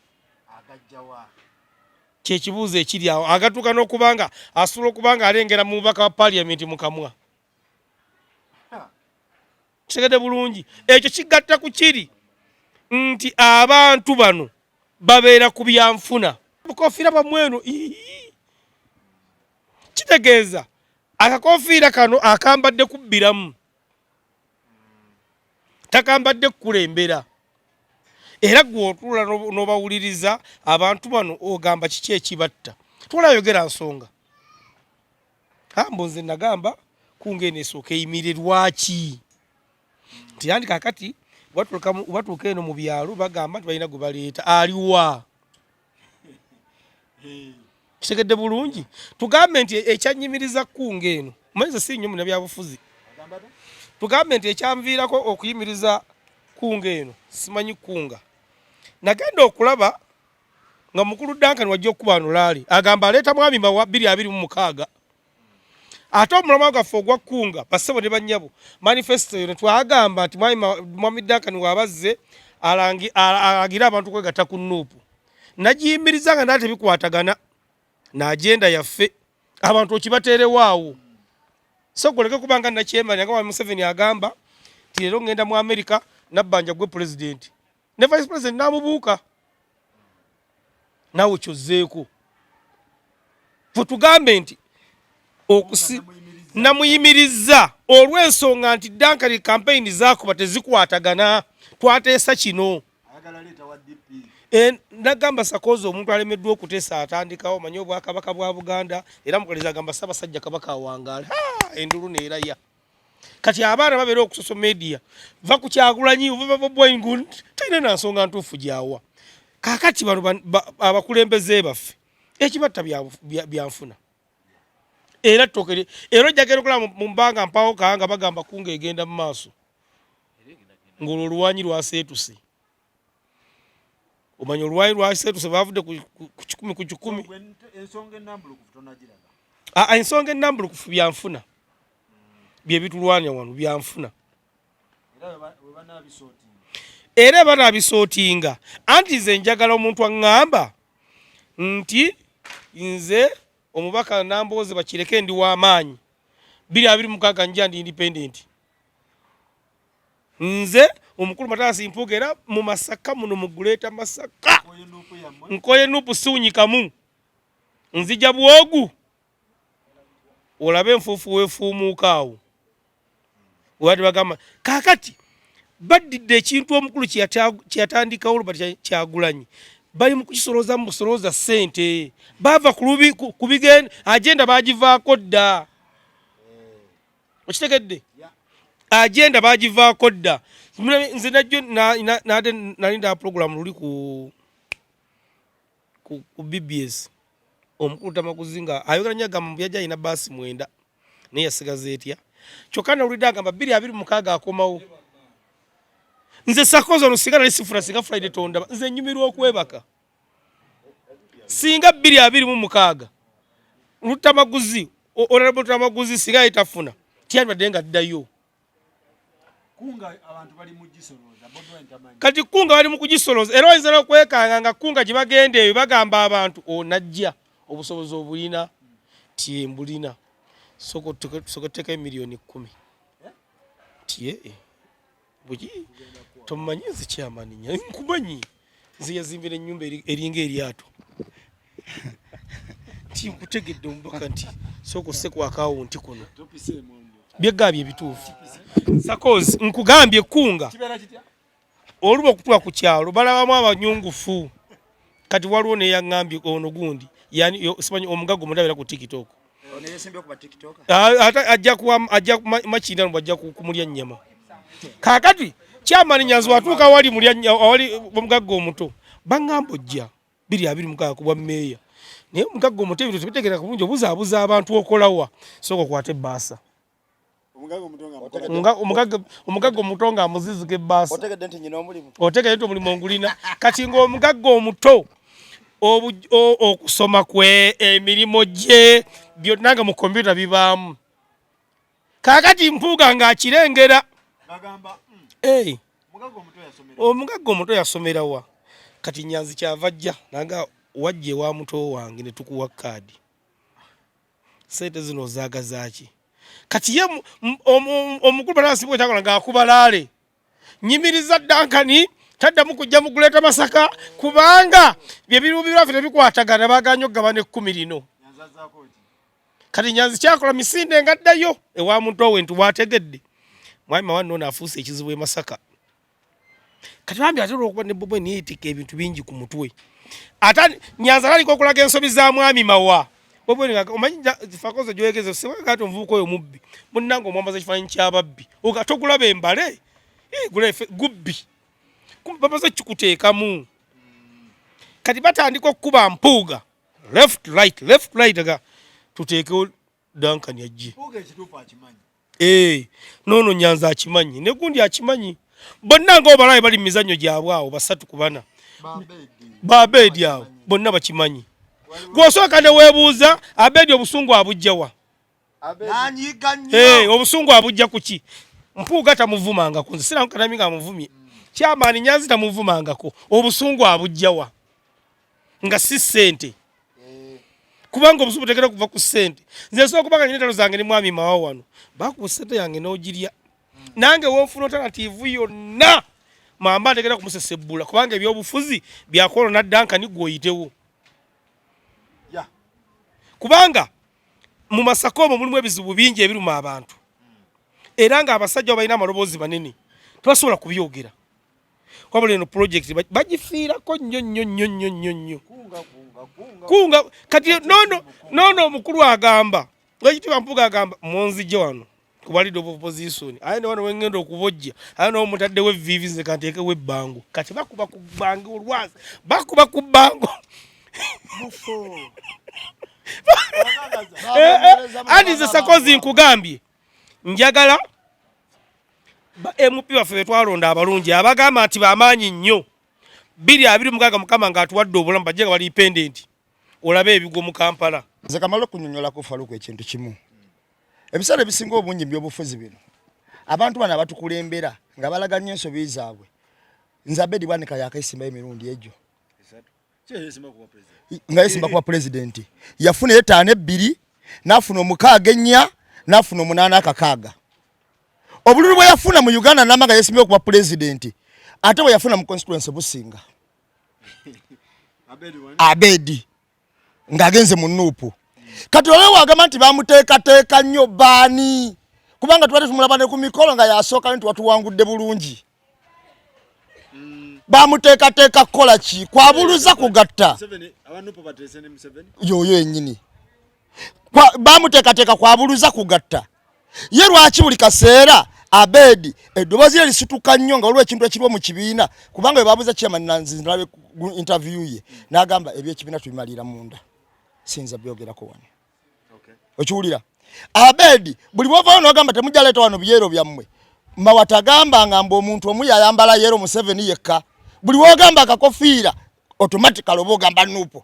kyekibuuzo ekiri awo agatuuka n'okubanga asobola okubanga alengera mu bubaka wa paliamenti mu kamwa kitegedde bulungi ekyo kigatta ku kiri nti abantu bano babeera ku byanfuna bukofiira bamweno kitegeeza akakofiira kano akambadde kubbiramu takambadde kukulembera era gw'otuula n'obawuliriza abantu bano ogamba kiki ekibatta tulayogera nsonga kambo nze nagamba kungene esooka eyimire lwaki nti yandi kakati watuuka eno mu byalo bagamba nti balina gwe baleeta aliwa kitegedde bulungi tugambe nti ekyanyimiriza kunga eno maize si nnyo muna byabufuzi tugambe nti ekyamviirako okuyimiriza kunga eno simanyi kunga nagenda okulaba nga mukulu Duncan wajja okuba nolaali agamba aleeta mwami mawa 226 ate omulama gwaffe ogwa kunga basebo ne bannyabo manifesto yo twagamba nti mwami Duncan wabazze alagira abantu kwegatta ku nuupu nagiyimiriza nga nate bikwatagana na agenda yaffe abantu okibateerewaawo so goleke kubanga nakyemanya nga Museveni agamba ti leero ngenda mu America nabbanja gwe president ne vice president namubuuka nawe kyozzeeko fe tugambe nti namuyimiriza olw'ensonga nti Duncan campaign zaakuba tezikwatagana twateesa kino nagamba Sakozi omuntu alemeddwa okuteesa atandikawo manyi obwakabaka bwa Buganda era mukolezi agamba Ssaabasajja Kabaka awangaala endulu neeraya kati abaana babeera okusoso media va ku Kyagulanyi bwengulu talina na nsonga ntuufu gyawa kaakati bano abakulembeze baffe ekibatta byanfuna era ttokere era ojjagera okulaba mu mbanga mpawo kaanga bagamba kunga egenda mu maaso ng'olwo oluwanyi lwaseetuse omanyi oluwanyi lwaseetuse baavudde ku 100 ensonga ennambulukufu byanfuna bye bitulwanya wano byanfuna era banaabisootinga anti nze njagala omuntu aŋŋamba nti nze omubaka Nambooze bakireke ndi w'amaanyi 226 nja ndi independent nze omukulu Mataasi Mpuuga era mu Masaka muno mu Guleeta Masaka nkoye nuupu siwunyikamu nzija bwogu olabe enfuufu weefuumuuka awo wati bagamba kaakati baddidde ekintu omukulu kyeyatandikawo Robert Kyagulanyi bali mu kukisolooza mu busolooza ssente baava ku bigenda agenda baagivaako dda okitegedde agenda baagivaako dda nze najjo nate nalinda program luli ku BBS omukulu Tamaguzi nga ayogera nnyo agamba byajja alina baasi 9 naye yasigaza etya kyokka nawulidde agamba 226 akomawo nze Sakozi ono singa nali sifuna singa Friday tondaba nze nyumirwa okwebaka singa 226 Tamaguzi honorable Tamaguzi singa yitafuna tyandibadde nga ddayo kunga abantu bali mu gisoloza kati kunga bali mu kugisoloza era oyinza n'okwekanga nga kunga gye bagenda eyo bagamba abantu onajja obusobozi obulina tiembulina sokoteka miliyoni 10 tie buji tomanyi nze kyamani nya nkumanyi nze yazimbira ennyumba eringa eryato ti nkutegedde omubaka nti sokose ku akawunti kuno byegabye ebituufu Sakozi nkugambye kunga oluba okutuwa ku kyalo balabamu abanyungufu kati waliwo neyaŋŋambye ono gundi yani simanyi omugago mundabira ku TikTok ajja macindano bwajja kumulya nnyama kaakati kyamani nyanzi watuuka wali omugago omuto baŋŋamba ojja 226 kubwa mmeeya naye omugago omuto ebintu tebitegereka bulungi obuzaabuza abantu okolawa sooka okwate ebbaasa omugagga omuto nga amuziziga ebbaasa otegedde nti nyina omulimu otegedde omulimu ongulina kati ng'omugagga omuto okusoma kwe emirimu gye byonna nga mu kompyuta bibaamu kaakati mpuuga ng'akirengera omugagga omuto yasomerawa kati Nyanzi kyava ajja nanga wajja ewa muto wange ne tukuwa kaadi sente zino zaagazaaki kati ye omukulu banaasibwa ekyakola ng'akubalaale nyimiriza Dankani taddamu kujja mu kuleeta Masaka kubanga bye birimu biraffe tebikwatagana baaganya okugabana 10 lino kati Nyanzi kyakola misinde ngaddayo ewa muntu owe nti waategedde mwami wanno naafuuse ekizibu e Masaka kati bambi ate olwokuba ne Bobo neyeetika ebintu bingi ku mutwe ate Nyanzi alaliko okulaga ensobi za mwami Mawa Bobo omanyi fakoze gyoyegeze sewakati omuvubuka oyo mubbi munnange omwambaza ekifaananyi ky'ababbi togulaba embale gubbi bamaze kikuteekamu kati batandika okukuba mpuuga left right aga tuteekewo Dankani ajje noono Nyanzi akimanyi ne gundi akimanyi bonna ng'obalabe bali mu mizannyo gyabwe awo 3-4 Abedi awo bonna bakimanyi gw'osooka ne weebuuza Abedi obusungu abujjawa obusungu abujja ku ki mpuuga tamuvumangako nze siramu kanami nga amuvumye kyamaani Nyanzi tamuvumangako obusungu abujjawa nga si ssente kubanga obusungu butegera kuva ku ssente nze nsobola kubanga nyina entalo zange ne mwami Mawa wano bakuba ssente yange n'ogirya nange wonfuna alternative yonna mamba ategera kumusesebbula kubanga ebyobufuzi byakolona Dankani gwoyitewo kubanga mu Masaka omwo mulimu ebizibu bingi ebiruma abantu era nga abasajja balina amaloboozi manene tebasobola kubyogera wabula eno project bagifiirako nnyo kunga kati nono omukulu agamba ekitiibwa Mpuuga agamba munzijja wano ku leader of opposition aye ne wano wengenda okubojja aye no mutaddewo evviivi nze kanteekewo ebbango kati bakuba ku bbango olwazi bakuba ku bbango andi nze Sakozi nkugambye njagala MP baffe betwalonda abalungi abagamba nti bamaanyi nnyo 226 Mukama ng'atuwadde obulamu bajje nga bali independent olabe ebigwo mu Kampala nze kamala okunyonyola ku Faluku ekintu kimu ebiseera ebisinga obungi by'obufuzi bino abantu bano abatukulembera nga balaganya ensobi zaabwe nze Abedi Bwanika yakaisimbayo emirundi egyo nga yesimba kuba pulezidenti yafuna 5-2 n'afuna 6-4 n'afuna 8-6 obululu bwe yafuna mu Uganda n'amanga yesimbayo kuba pulezidenti ate bwe yafuna mu constituency Businga Abedi ng'agenze mu Nuupu kati olwo wagamba nti bamuteekateeka nnyo baani kubanga twali tumulaba ne ku mikolo nga yasooka nti watuwangudde bulungi bamuteekateeka kukola ki kwabuluza kugatta yoyo yennyini bamuteekateeka kwabuluza kugatta ye lwaki buli kaseera Abedi eddoboozi lye lisituka nnyo nga waliwo ekintu ekiriwo mu kibiina kubanga we babuuza chairman Nanzi nalabe interview ye n'agamba ebyekibiina tubimalira munda sinza byogerako wano okiwulira Abedi buli bwovaayo n'ogamba temujja leeta wano byero byammwe mawatagamba ngamba omuntu omu yayambala yero mu 7 yekka buli wogamba akakofiira automatically oba ogamba Nuupu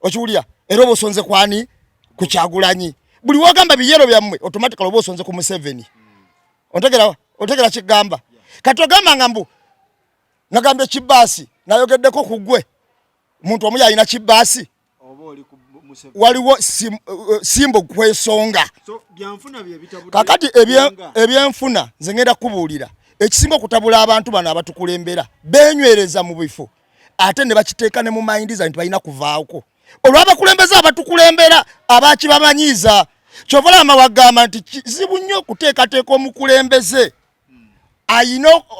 okiwulira era oba osonze kwani ku Kyagulanyi buli wogamba byero byammwe automatically oba osonze ku Museveni otegera kigamba kati ogamba ngambu nagambye Kibaasi nayogeddeko ku ggwe omuntu omu yalina Kibaasi waliwo simbo kwesonga kakati ebyenfuna nze ngenda kubuulira ekisinga okutabula abantu bano abatukulembera benywereza mu bifo ate ne bakiteeka ne mu mayindiza nti balina kuvaako olw'abakulembeza abatukulembera abakibamanyiiza kyovalama wagamba nti kizibu nnyo okuteekateeka omukulembeze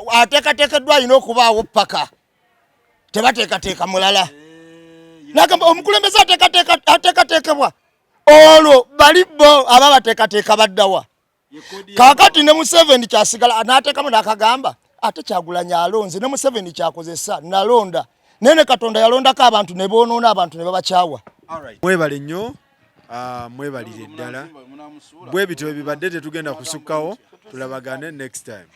ateekateekeddwa alina okubaawo paka tebateekateeka mulala nagamba omukulembeze ateekateekebwa olwo bali bo aba bateekateeka baddawa kakati ne Museveni kyasigala n'ateekamu n'akagamba ate Kyagulanyi alonze ne Museveni kyakozesa nalonda nene Katonda yalondako abantu ne boonoona abantu ne babakyawa mwebale nnyo mwebalire ddala bwe bityo bibadde tetugenda kusukkawo tulabagane next time.